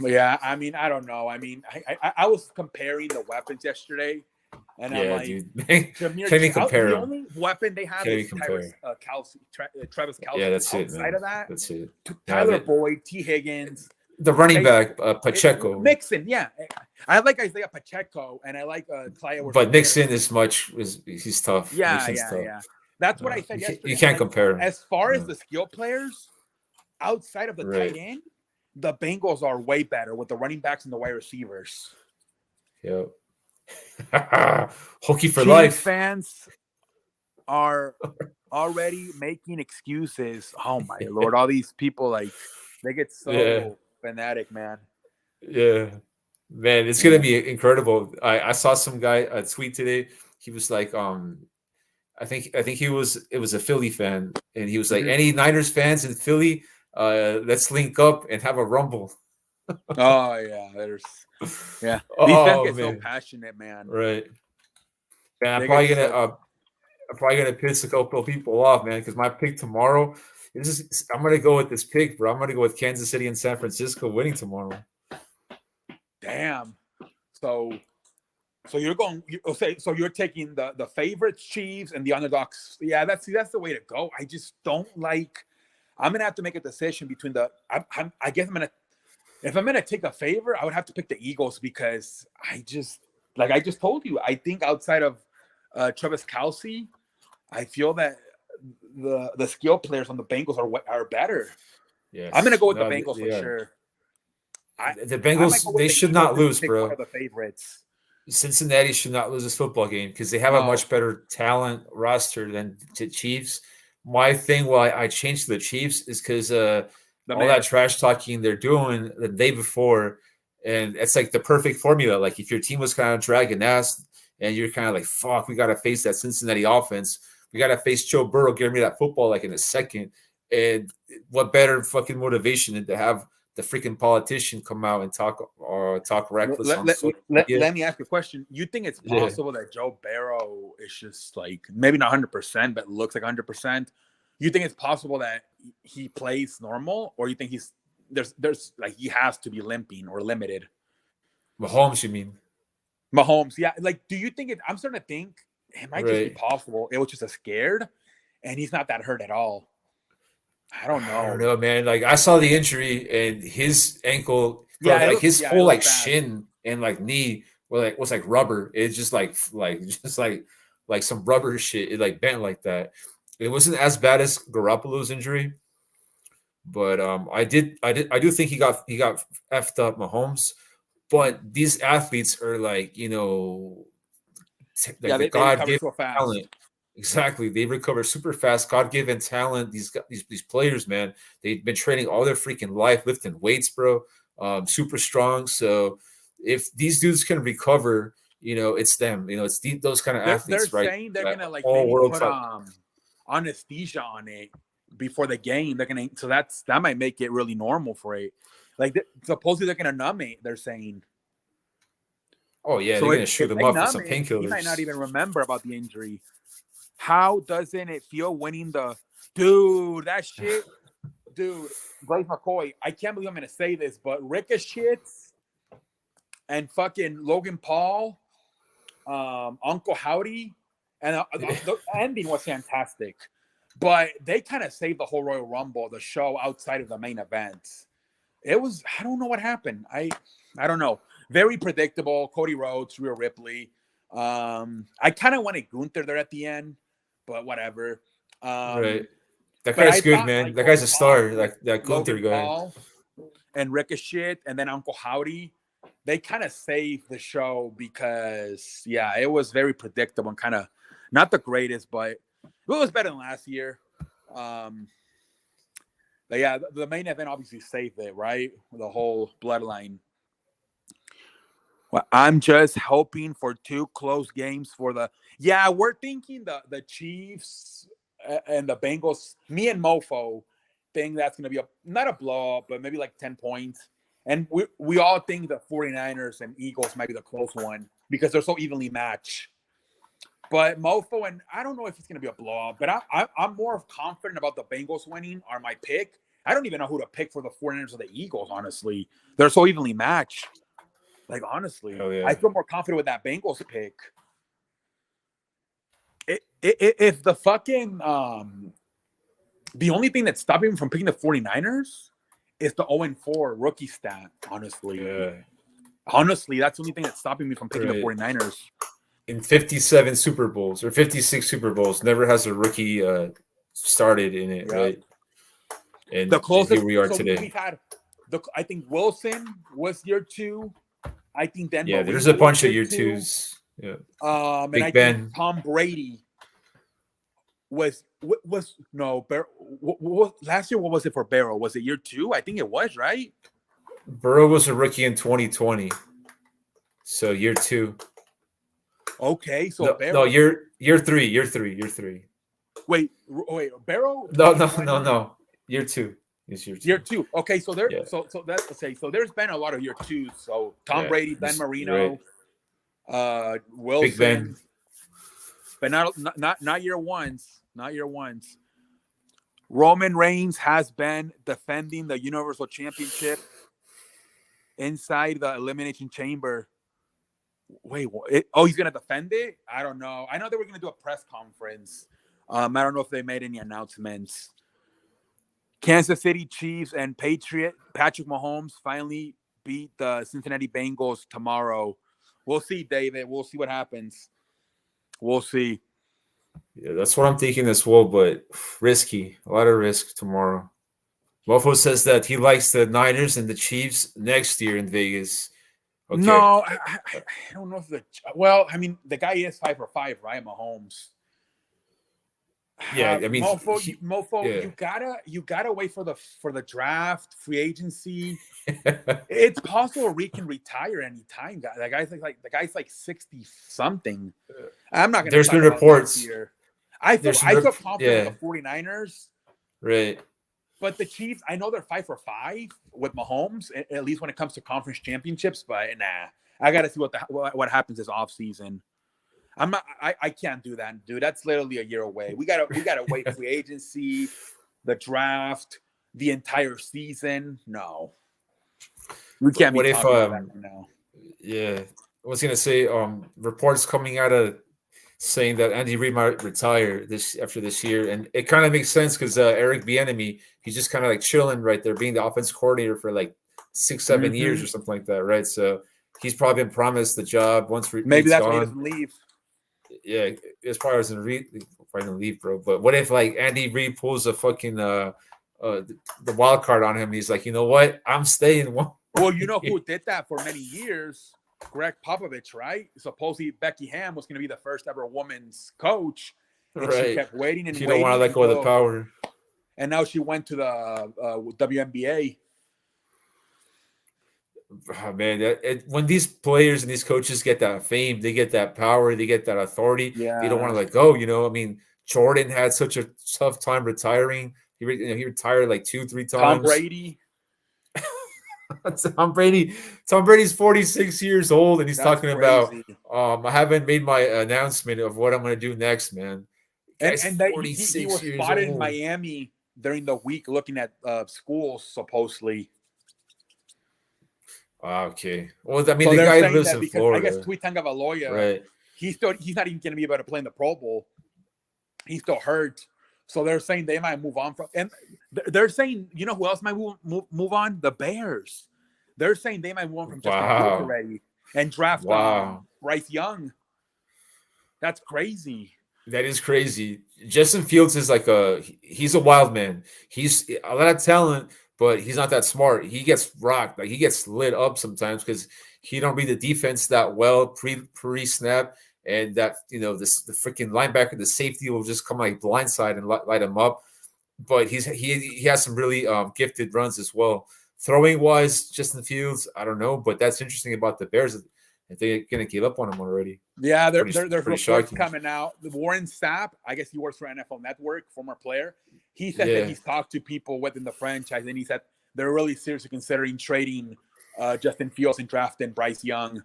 Yeah, I mean, I don't know. I mean, I was comparing the weapons yesterday, and I'm like, dude. Can't even compare the only weapon they have is Travis Kelce. Yeah, that's it, man. Outside of that, that's it. Tyler Boyd, T. Higgins, the running back, Pacheco. Mixon, yeah. I like Isaiah Pacheco, and I like Clyde. But Mixon he's tough. Yeah. That's what I said yesterday. You can't compare him. As far as the skill players, outside of the tight end, the Bengals are way better with the running backs and the wide receivers. Yep. Hooky for life. Fans are already making excuses. Oh my Lord. All these people, they get so fanatic, man. Yeah. Man, it's going to be incredible. I saw some guy tweet today. He was like, I think it was a Philly fan. And he was like, any Niners fans in Philly, let's link up and have a rumble. Oh yeah, these fans get so passionate, man. Right. And I'm probably gonna piss a couple of people off, man, because my pick tomorrow I'm gonna go with this pick, bro. I'm gonna go with Kansas City and San Francisco winning tomorrow. Damn. So you're going. So you're taking the favorites, Chiefs, and the underdogs. Yeah, that's the way to go. I just don't like. I'm gonna have to make a decision between I guess if I'm gonna take a favor, I would have to pick the Eagles because I just told you, I think outside of Travis Kelce, I feel that the skill players on the Bengals are better. Yeah, I'm gonna go with the Bengals for sure. The Bengals, they should not lose, bro. One of the favorites. Cincinnati should not lose this football game because they have a much better talent roster than the Chiefs. My thing why I changed to the Chiefs is because all that trash talking they're doing the day before, and it's like the perfect formula. Like if your team was kind of dragging ass and you're kind of like, fuck, we got to face that Cincinnati offense. We got to face Joe Burrow, give me that football like in a second. And what better fucking motivation than to have the freaking politician come out and talk reckless. Let me ask you a question. You think it's possible that Joe Burrow is just like maybe not 100%, but looks like 100%? You think it's possible that he plays normal, or you think there's like he has to be limping or limited? Mahomes, you mean? Mahomes, yeah. Like, do you think I'm starting to think it might just be possible it was just a scared, and he's not that hurt at all. I don't know, man. Like I saw the injury and his ankle, his whole shin and like knee was like rubber. It's just like some rubber shit. It like bent like that. It wasn't as bad as Garoppolo's injury, but I do think he got effed up, Mahomes. But these athletes are like, like Yeah, the they God recover given so fast. talent. Exactly, they recover super fast. God given talent. These players, man, they've been training all their freaking life, lifting weights, bro. Super strong. So if these dudes can recover, it's them. It's those kind of They're athletes, right? saying they're That gonna like all maybe world put top. anesthesia on it before the game. They're gonna so that might make it really normal for it. Like supposedly they're gonna numb it. They're saying. Oh yeah, they're So gonna shoot if them they up with numb some it, he might not painkillers. even remember about the injury. How doesn't it feel winning the dude? That shit, dude. Blaze McCoy. I can't believe I'm gonna say this, but Ricochet's and fucking Logan Paul, Uncle Howdy, and the ending was fantastic. But they kind of saved the whole Royal Rumble, the show outside of the main event. It was I don't know what happened. I don't know. Very predictable. Cody Rhodes, Rhea Ripley. I kind of wanted Gunther there at the end, but whatever. Right. That But guy's I good, thought man. like That those guy's a spots star. with That Gunther Logan guy. Paul and Ricochet and then Uncle Howdy, they kind of saved the show because yeah, it was very predictable and kind of not the greatest, but it was better than last year. Um, but yeah, the main event obviously saved it, right? The whole bloodline. Well, I'm just hoping for two close games for the. Yeah, we're thinking the Chiefs and the Bengals. Me and Mofo think that's going to be not a blowout, but maybe like 10 points. And we all think the 49ers and Eagles might be the close one because they're so evenly matched. But Mofo and I don't know if it's going to be a blowout, but I'm more confident about the Bengals winning are my pick. I don't even know who to pick for the 49ers or the Eagles, honestly. They're so evenly matched. Like, honestly, Oh yeah. I feel more confident with that Bengals pick. If the fucking the only thing that's stopping me from picking the 49ers is the 0-4 rookie stat, honestly. Yeah. Honestly, that's the only thing that's stopping me from picking the Right. 49ers. In 57 Super Bowls or 56 Super Bowls, never has a rookie started in it, Yeah. right? And The closest, here we are so today. we've had I think Wilson was year 2. I think Dan Yeah, there's Marino a was bunch of year year 2. twos. Yeah. And I Big think Ben. Tom Brady was no last year. What was it for Barrow? Was it year 2? I think it was, right? Burrow was a rookie in 2020. So year 2. Okay, so No, Barrow. year 3, year 3, year 3. Wait, Barrow. No. Year 2. It's year 2. Year 2. Okay, so there. Yeah. So that's okay. So there's been a lot of year 2s. So Tom Yeah. Brady, Ben Right. Marino, Big Ben. Wilson, but not year 1s. Not year 1s. Roman Reigns has been defending the Universal Championship inside the Elimination Chamber. Wait, he's gonna defend it? I don't know. I know they were gonna do a press conference. I don't know if they made any announcements. Kansas City Chiefs and Patrick Mahomes finally beat the Cincinnati Bengals tomorrow. We'll see, David. We'll see what happens. We'll see. Yeah, that's what I'm thinking as well, but risky. A lot of risk tomorrow. Mofo says that he likes the Niners and the Chiefs next year in Vegas. Okay. No, I don't know if I mean, the guy is 5 for 5, right? Mahomes. Yeah, I mean, Mofo, yeah. you gotta wait for the draft, free agency. It's possible Reed can retire anytime. The guy's like 60 something. I'm not gonna. There's been reports here. I feel confident with the 49ers. Right. But the Chiefs, I know they're 5 for 5 with Mahomes, at least when it comes to conference championships. But nah, I got to see what happens this offseason. I'm not. I can't do that, dude. That's literally a year away. We gotta wait free agency, the draft, the entire season. No, we can't be talking about that right now. Yeah, I was gonna say, reports coming out of saying that Andy Reid might retire after this year, and it kind of makes sense because Eric Bieniemy, he's just kind of like chilling right there, being the offense coordinator for like 6-7 years or something like that, right? So he's probably been promised the job once maybe Reid's that's gone. why he doesn't leave. Yeah, as far as Reid, fucking leave, bro. But what if like Andy Reid pulls a fucking the wild card on him? He's like, you know what? I'm staying. Well, you know who did that for many years? Greg Popovich, right? Supposedly Becky Ham was going to be the first ever woman's coach, and she kept waiting and she waiting. Don't want to let go of the power. And now she went to the WNBA. Oh, man, when these players and these coaches get that fame, they get that power, they get that authority. Yeah. They don't want to let go. You know, I mean, Jordan had such a tough time retiring. He retired like 2-3 times. Tom Brady. Tom Brady's 46 years old, and he's talking crazy. about I haven't made my announcement of what I'm going to do next, man. And he was spotted in Miami during the week looking at schools, supposedly. Okay. Well, I mean, the guy lives in Florida. I guess Tua Tagovailoa, right? He's not even going to be able to play in the Pro Bowl. He's still hurt. So they're saying they might move on from, and they're saying, you know who else might move on? The Bears. They're saying they might move on from Justin Fields already and draft Bryce Young. That's crazy. That is crazy. Justin Fields is like he's a wild man. He's a lot of talent, but he's not that smart. He gets rocked. Like he gets lit up sometimes because he don't read the defense that well pre-snap. And that, you know, the freaking linebacker, the safety will just come like blindside and light him up. But he has some really gifted runs as well. Throwing wise, Justin Fields, I don't know, but that's interesting about the Bears. If they're gonna give up on him already. Yeah, there's reports coming out. Warren Sapp, I guess he works for NFL Network, former player. He said that he's talked to people within the franchise, and he said they're really seriously considering trading Justin Fields and drafting Bryce Young.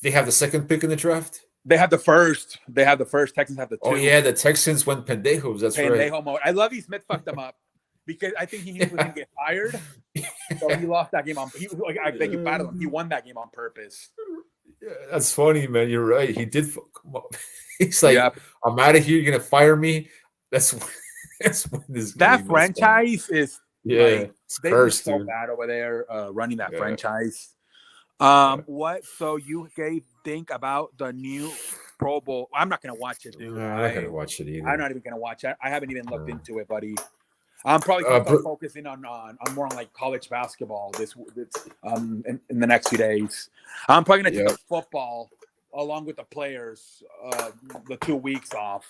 They have the second pick in the draft? They have the first. Texans have the 2. Oh, yeah, the Texans went pendejos. That's right. Pendejo mode. I love Smith fucked them up because I think he knew he was going to get fired. So he lost that game I think he battled him. He won that game on purpose. Yeah, that's funny, man. You're right. He did fuck him up. He's like, I'm out of here. You're going to fire me? That's when this that franchise is it's cursed, so dude. bad over there running that franchise. What? So you think about the new Pro Bowl? I'm not gonna watch it, dude. I'm not gonna watch it either. I'm not even gonna watch it. I haven't even looked into it, buddy. I'm probably gonna start focusing on more on like college basketball in the next few days. I'm probably gonna take football along with the players the 2 weeks off.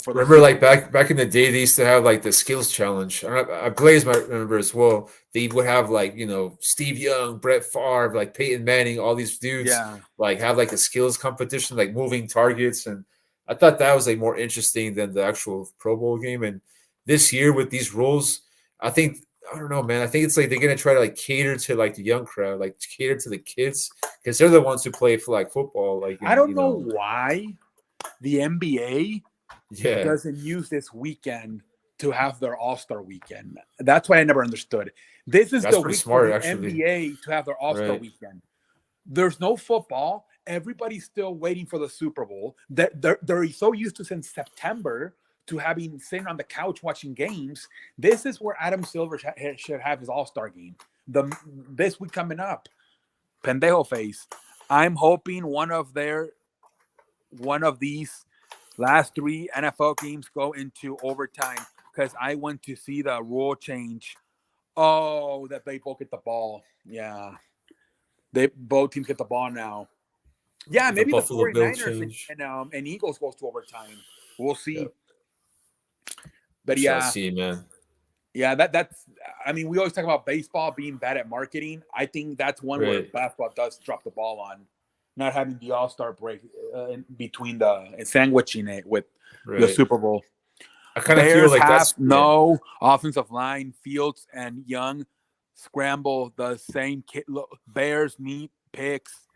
Remember, like back in the day, they used to have like the skills challenge. I Blaze might remember as well. They would have like, you know, Steve Young, Brett Favre, like Peyton Manning, all these dudes like have like a skills competition, like moving targets. And I thought that was like more interesting than the actual Pro Bowl game. And this year with these rules, I don't know, man. I think it's like they're gonna try to like cater to like the young crowd, like cater to the kids because they're the ones who play for like football. Like I don't know why the NBA doesn't use this weekend to have their All-Star weekend. That's why I never understood. This is the week for the NBA to have their All-Star weekend. There's no football. Everybody's still waiting for the Super Bowl. They're so used to since September to having sitting on the couch watching games. This is where Adam Silver should have his All-Star game. This week coming up. Pendejo face. I'm hoping one of these last 3 NFL games go into overtime because I want to see the rule change. Oh, that they both get the ball. Yeah. Both teams get the ball now. Yeah, maybe the 49ers and Eagles goes to overtime. We'll see. Yep. But Shall see, man. Yeah, that's I mean, we always talk about baseball being bad at marketing. I think that's one where basketball does drop the ball on. Not having the All-Star break in between sandwiching it with the Super Bowl. I kind of feel like that's no offensive line. Fields and Young scramble the same kid. Bears need picks.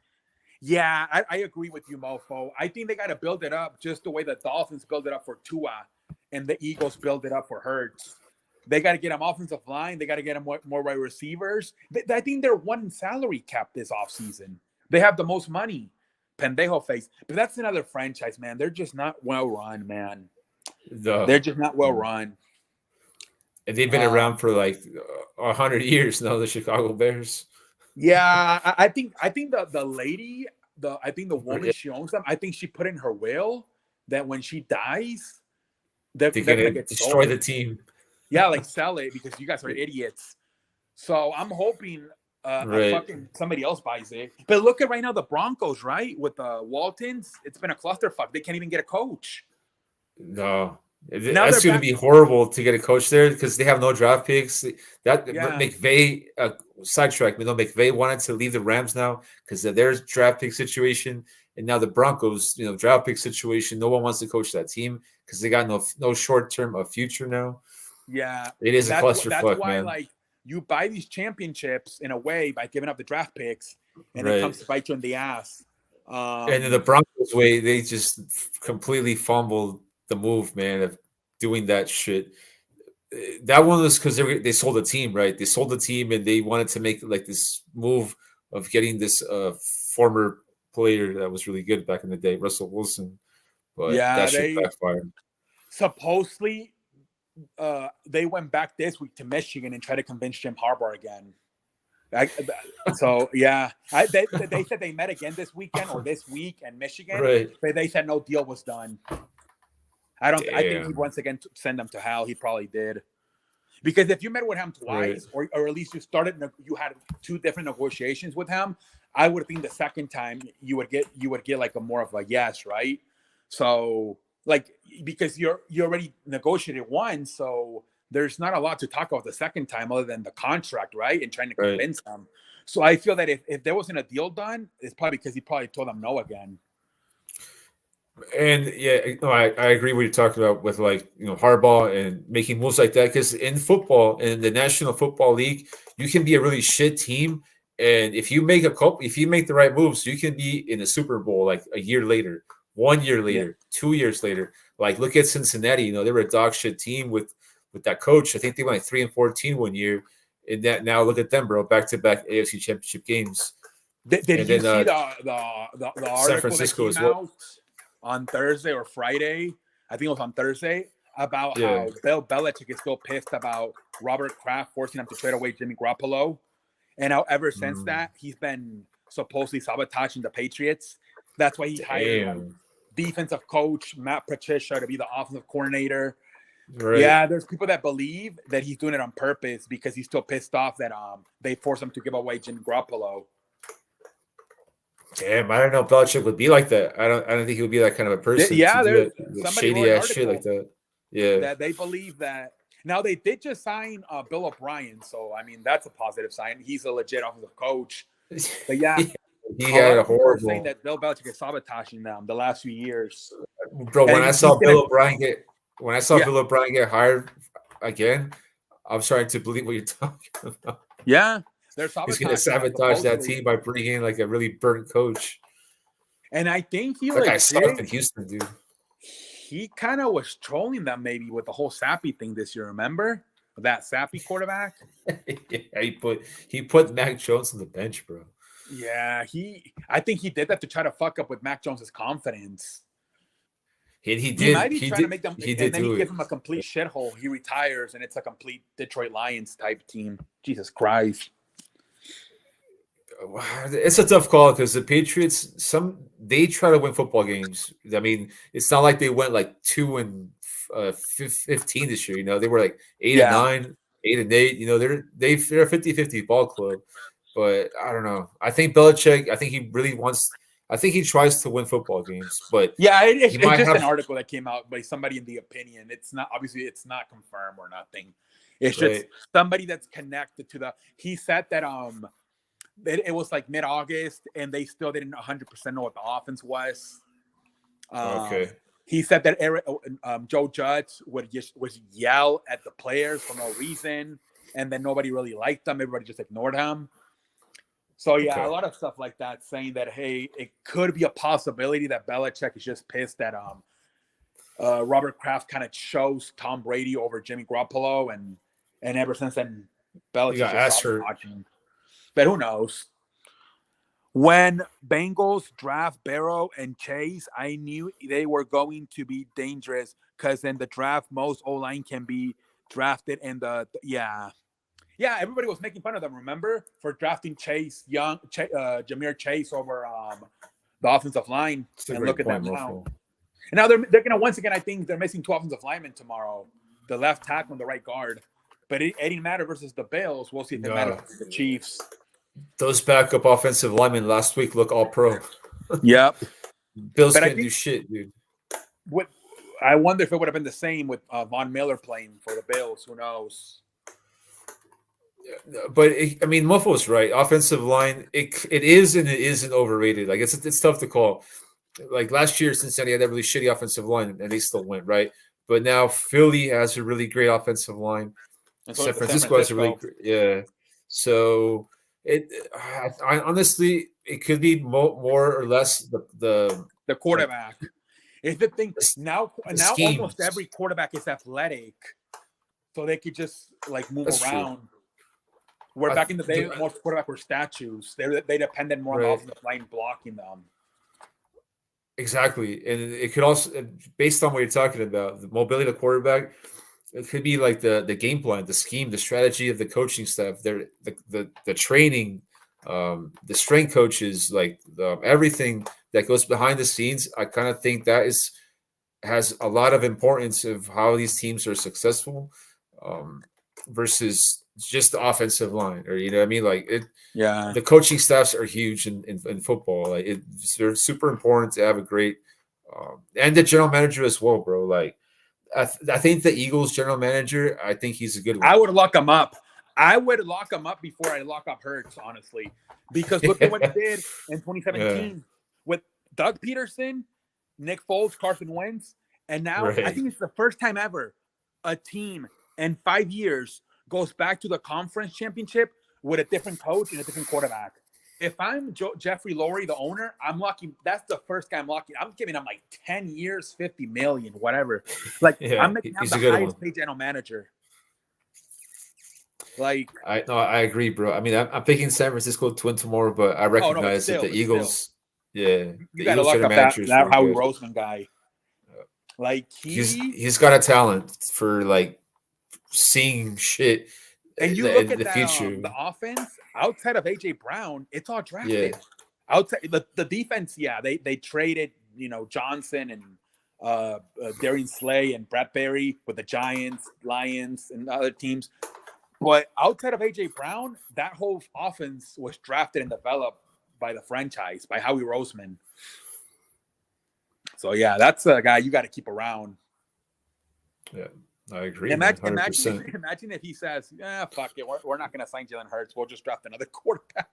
Yeah, I agree with you, Mofo. I think they got to build it up just the way the Dolphins build it up for Tua and the Eagles build it up for Hurts. They got to get them offensive line. They got to get them more wide receivers. I think they're one salary cap this offseason. They have the most money. Pendejo face. But that's another franchise, man. They're just not well run, man. They're just not well run. And they've been around for like 100 years now, the Chicago Bears. Yeah, I think the lady, the woman she owns them, I think she put in her will that when she dies, they're They're gonna gonna get destroy sold. the team. Yeah, like sell it because you guys are idiots. So I'm hoping a Right. fucking somebody else buys it. But look at right now the Broncos, right? With the Waltons, it's been a clusterfuck. They can't even get a coach. No, Now they're that's going to back. be horrible to get a coach there because they have no draft picks. That Yeah, McVay sidetrack. McVay wanted to leave the Rams now because of their draft pick situation, and now the Broncos, draft pick situation. No one wants to coach that team because they got no short term future now. yeah. It is a That's clusterfuck, why man. like you buy these championships in a way by giving up the draft picks, and it Right. comes to bite you in the ass. And in the Broncos way, they just completely fumbled the move, man, of doing that shit. That one was because they sold the team, right? They sold the team and they wanted to make like this move of getting this former player that was really good back in the day, Russell Wilson. But Yeah, that shit they backfired. supposedly they went back this week to Michigan and tried to convince Jim Harbaugh again. So yeah, they said they met again this weekend or this week in Michigan, Right. but they said no deal was done. I think he Damn. once again send them to hell. He probably did, because if you met with him twice, Right. or at least you had two different negotiations with him, I would think the second time you would get like a more of a yes, right? So like because you already negotiated once, so there's not a lot to talk about the second time other than the contract, right? And trying to Right. convince them. So I feel that if there wasn't a deal done, it's probably because he probably told them no again. And yeah, no, I agree what you're talking about with like Harbaugh and making moves like that because in football in the National Football League, you can be a really shit team, and if you make the right moves, you can be in the Super Bowl like a year later, 1 year Yeah. later, 2 years later. Like look at Cincinnati, they were a dog shit team with that coach. I think they went like 3-14 one year, and that now look at them, bro, back to back AFC Championship games. Did And you then see the San article that Francisco came as well. out on Thursday or Friday? I think it was on Thursday about Yeah. how Bill Belichick is still pissed about Robert Kraft forcing him to trade away Jimmy Garoppolo, and how ever since that he's been supposedly sabotaging the Patriots. That's why he hired like Damn. defensive coach Matt Patricia to be the offensive coordinator. Right. Yeah, there's people that believe that he's doing it on purpose because he's still pissed off that they forced him to give away Jimmy Garoppolo. Damn, I don't know if Belichick would be like that. I don't think he would be that kind of a person Yeah, to do there's that somebody wrote shady an ass shit like article that. Yeah. that they believe that. Now they did just sign Bill O'Brien, so I mean that's a positive sign. He's a legit offensive coach. But yeah, He a had lot a of people are saying horrible that Bill Belichick is sabotaging them the last few years. bro. And When I saw he's gonna, Bill O'Brien yeah, get hired again, I'm starting to believe what you're talking about. yeah, they're He's gonna sabotaging them sabotage that supposedly. team by bringing in like a really burnt coach. And I think he That guy sucked in legit, Houston, dude. he kind of was trolling them maybe with the whole Sappy thing this year. Remember that Sappy quarterback? Yeah, he put Mac Jones on the bench, bro. Yeah, I think he did that to try to fuck up with Mac Jones's confidence. And He might be trying to make them, He and did then he do gives it. him a complete shithole. He retires, and it's a complete Detroit Lions type team. Jesus Christ! It's a tough call because the Patriots, they try to win football games. I mean, it's not like they went like 2-15 this year. They were like 8-9, 8-8. They're a 50-50 ball club. But I don't know. I think Belichick. I think he really wants. I think he tries to win football games, but Yeah, he it's might just an have. article that came out by somebody in the opinion. It's not obviously it's not confirmed or nothing. It's just Right. somebody that's connected to the. He said that it was like mid-August and they still didn't 100% know what the offense was. Okay. He said that Joe Judge would yell at the players for no reason, and then nobody really liked them. Everybody just ignored him. So yeah, Okay. a lot of stuff like that, saying that hey, it could be a possibility that Belichick is just pissed that Robert Kraft kind of chose Tom Brady over Jimmy Garoppolo, and ever since then, Belichick got just asked stopped her. watching. But who knows? When Bengals draft Barrow and Chase, I knew they were going to be dangerous because in the draft, most O-line can be drafted in yeah, everybody was making fun of them, remember? For drafting Jamir Chase over the offensive line. It's a And great look at point, them now. Mofo. And now they're going to once again. I think they're missing 2 offensive linemen tomorrow, the left tackle and the right guard. But it didn't matter versus the Bills. We'll see if it matters versus the Chiefs. Those backup offensive linemen last week look all pro. Yep. Bills can't do shit, dude. I wonder if it would have been the same with Von Miller playing for the Bills. Who knows? But Muffo's right. Offensive line, it is and it isn't overrated. Like it's tough to call. Like last year, Cincinnati had that really shitty offensive line, and they still went right. But now Philly has a really great offensive line. San Francisco has a really great, So I honestly, it could be more or less the quarterback. Is the thing now schemes. Almost every quarterback is athletic, so they could just like move around. True. Where back in the day, most quarterbacks were statues. They depended more on the offensive line blocking them. Exactly, and it could also, based on what you're talking about, the mobility of the quarterback, it could be like the game plan, the scheme, the strategy of the coaching staff, the training, the strength coaches, like everything that goes behind the scenes. I kind of think that has a lot of importance of how these teams are successful versus just the offensive line, or you know what I mean? Like the coaching staffs are huge in football. Like they're super important to have a great and the general manager as well, bro. Like I think the Eagles general manager, I think he's a good one. I would lock him up. I would lock him up before I lock up Hurts, honestly, because look at what he did in 2017 with Doug Peterson, Nick Foles, Carson Wentz, and now I think it's the first time ever a team in 5 years goes back to the conference championship with a different coach and a different quarterback. If I'm Jeffrey Lurie, the owner, I'm locking. That's the first guy I'm locking. I'm giving him like 10 years, 50 million, whatever. Like I'm making him the highest paid general manager. Like I agree, bro. I mean, I'm picking San Francisco to win tomorrow, but I recognize that the Eagles. You got to look up that Howie Roseman guy. Like he's got a talent for like seeing shit. And you look at the future. The offense outside of AJ Brown, it's all drafted. Outside the defense, they traded Johnson and Darian Slay and Bradbury with the Giants, Lions, and other teams. But outside of AJ Brown, that whole offense was drafted and developed by the franchise, by Howie Roseman. So that's a guy you got to keep around. Yeah. I agree. Imagine if he says, fuck it. We're not going to sign Jalen Hurts. We'll just draft another quarterback.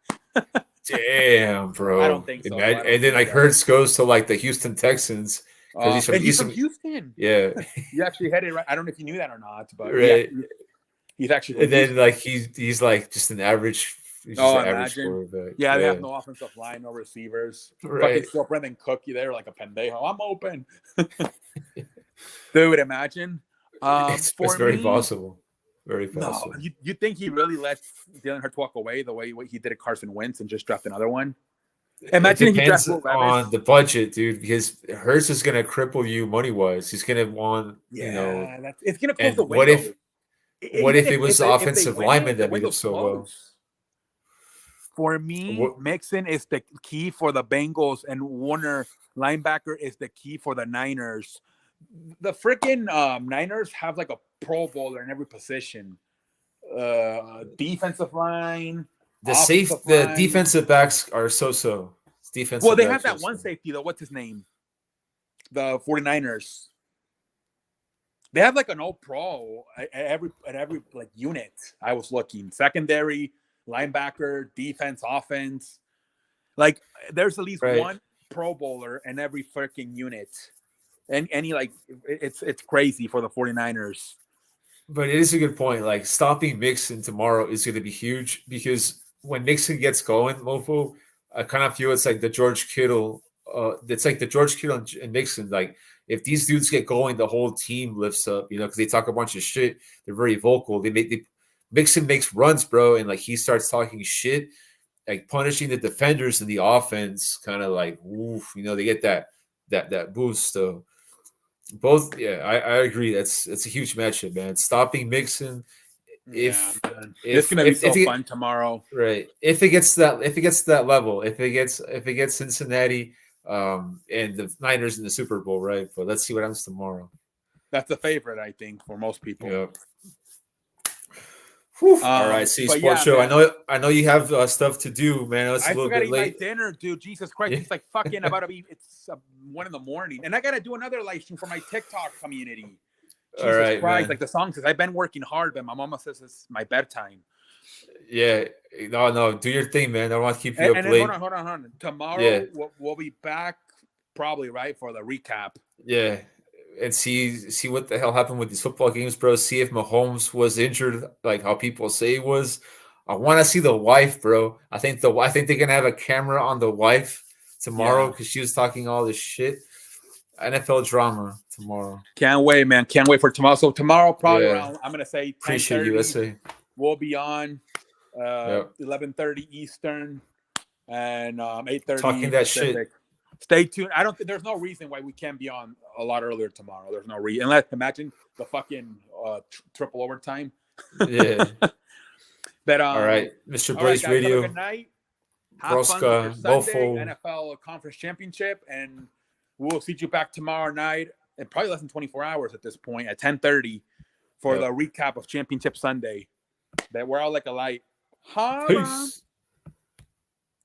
Damn, bro. I don't think so. And then like Hurts goes to like the Houston Texans. He's from Houston. Yeah. You actually had it right. I don't know if you knew that or not, but he's actually. And then like he's like just an average. He's just an average quarterback. Yeah, they have no offensive line, no receivers. Fucking still Brendan Cook, you there like a pendejo. I'm open. Dude, imagine. It's very possible. Very possible. No, you think he really let Jalen Hurts walk away the way he did at Carson Wentz and just draft another one? Imagine it depends on the budget, dude, because Hurts is going to cripple you money wise. He's going to want, it's going to close the window. What if it was the offensive lineman that made it so well? For me, Mixon is the key for the Bengals, and Warner linebacker is the key for the Niners. The freaking Niners have like a Pro Bowler in every position. Defensive line. The defensive backs are so. Well, they have that one safety though. What's his name? The 49ers. They have like an all pro at every like unit. I was looking secondary, linebacker, defense, offense. Like there's at least one Pro Bowler in every freaking unit. And it's crazy for the 49ers. But it is a good point. Like stopping Mixon tomorrow is going to be huge because when Mixon gets going, Mofo, I kind of feel it's like the George Kittle. It's like the George Kittle and Mixon. Like if these dudes get going, the whole team lifts up. Because they talk a bunch of shit. They're very vocal. Mixon makes runs, bro, and like he starts talking shit, like punishing the defenders in the offense. Kind of like, oof, they get that boost. So. Both, I agree. It's a huge matchup, man. Stopping Mixon, it's gonna be so fun tomorrow, right? If it gets to that level, if it gets Cincinnati, and the Niners in the Super Bowl, right? But let's see what happens tomorrow. That's the favorite, I think, for most people. Yep. All right, Sports Show. Man. I know you have stuff to do, man. It's a little bit late. I forgot to eat my dinner, dude. Jesus Christ, Yeah. It's like fucking about to be. It's 1 a.m, and I gotta do another live stream for my TikTok community. Jesus All right, Christ, man. like the song says, I've been working hard, but my mama says it's my bedtime. Yeah, no, do your thing, man. I don't want to keep you up late. Hold on. Tomorrow we'll be back, probably, right, for the recap. Yeah. And see what the hell happened with these football games, bro. See if Mahomes was injured, like how people say he was. I want to see the wife, bro. I think they're gonna have a camera on the wife tomorrow because she was talking all this shit. NFL drama tomorrow. Can't wait, man. Can't wait for tomorrow. So tomorrow, probably around, I'm gonna say 10:30. Appreciate USA. We'll be on 11:30 Eastern and 8:30 talking that Pacific. shit. Stay tuned. I don't think there's no reason why we can't be on a lot earlier tomorrow. There's no reason. Unless, imagine the fucking triple overtime. Yeah. But all right, Mr. Blaze guys, Radio. Have a good night. Have fun with your Sunday NFL Conference Championship, and we'll see you back tomorrow night, and probably less than 24 hours at this point, at 10:30 for the recap of Championship Sunday. That we're all like a light. Peace.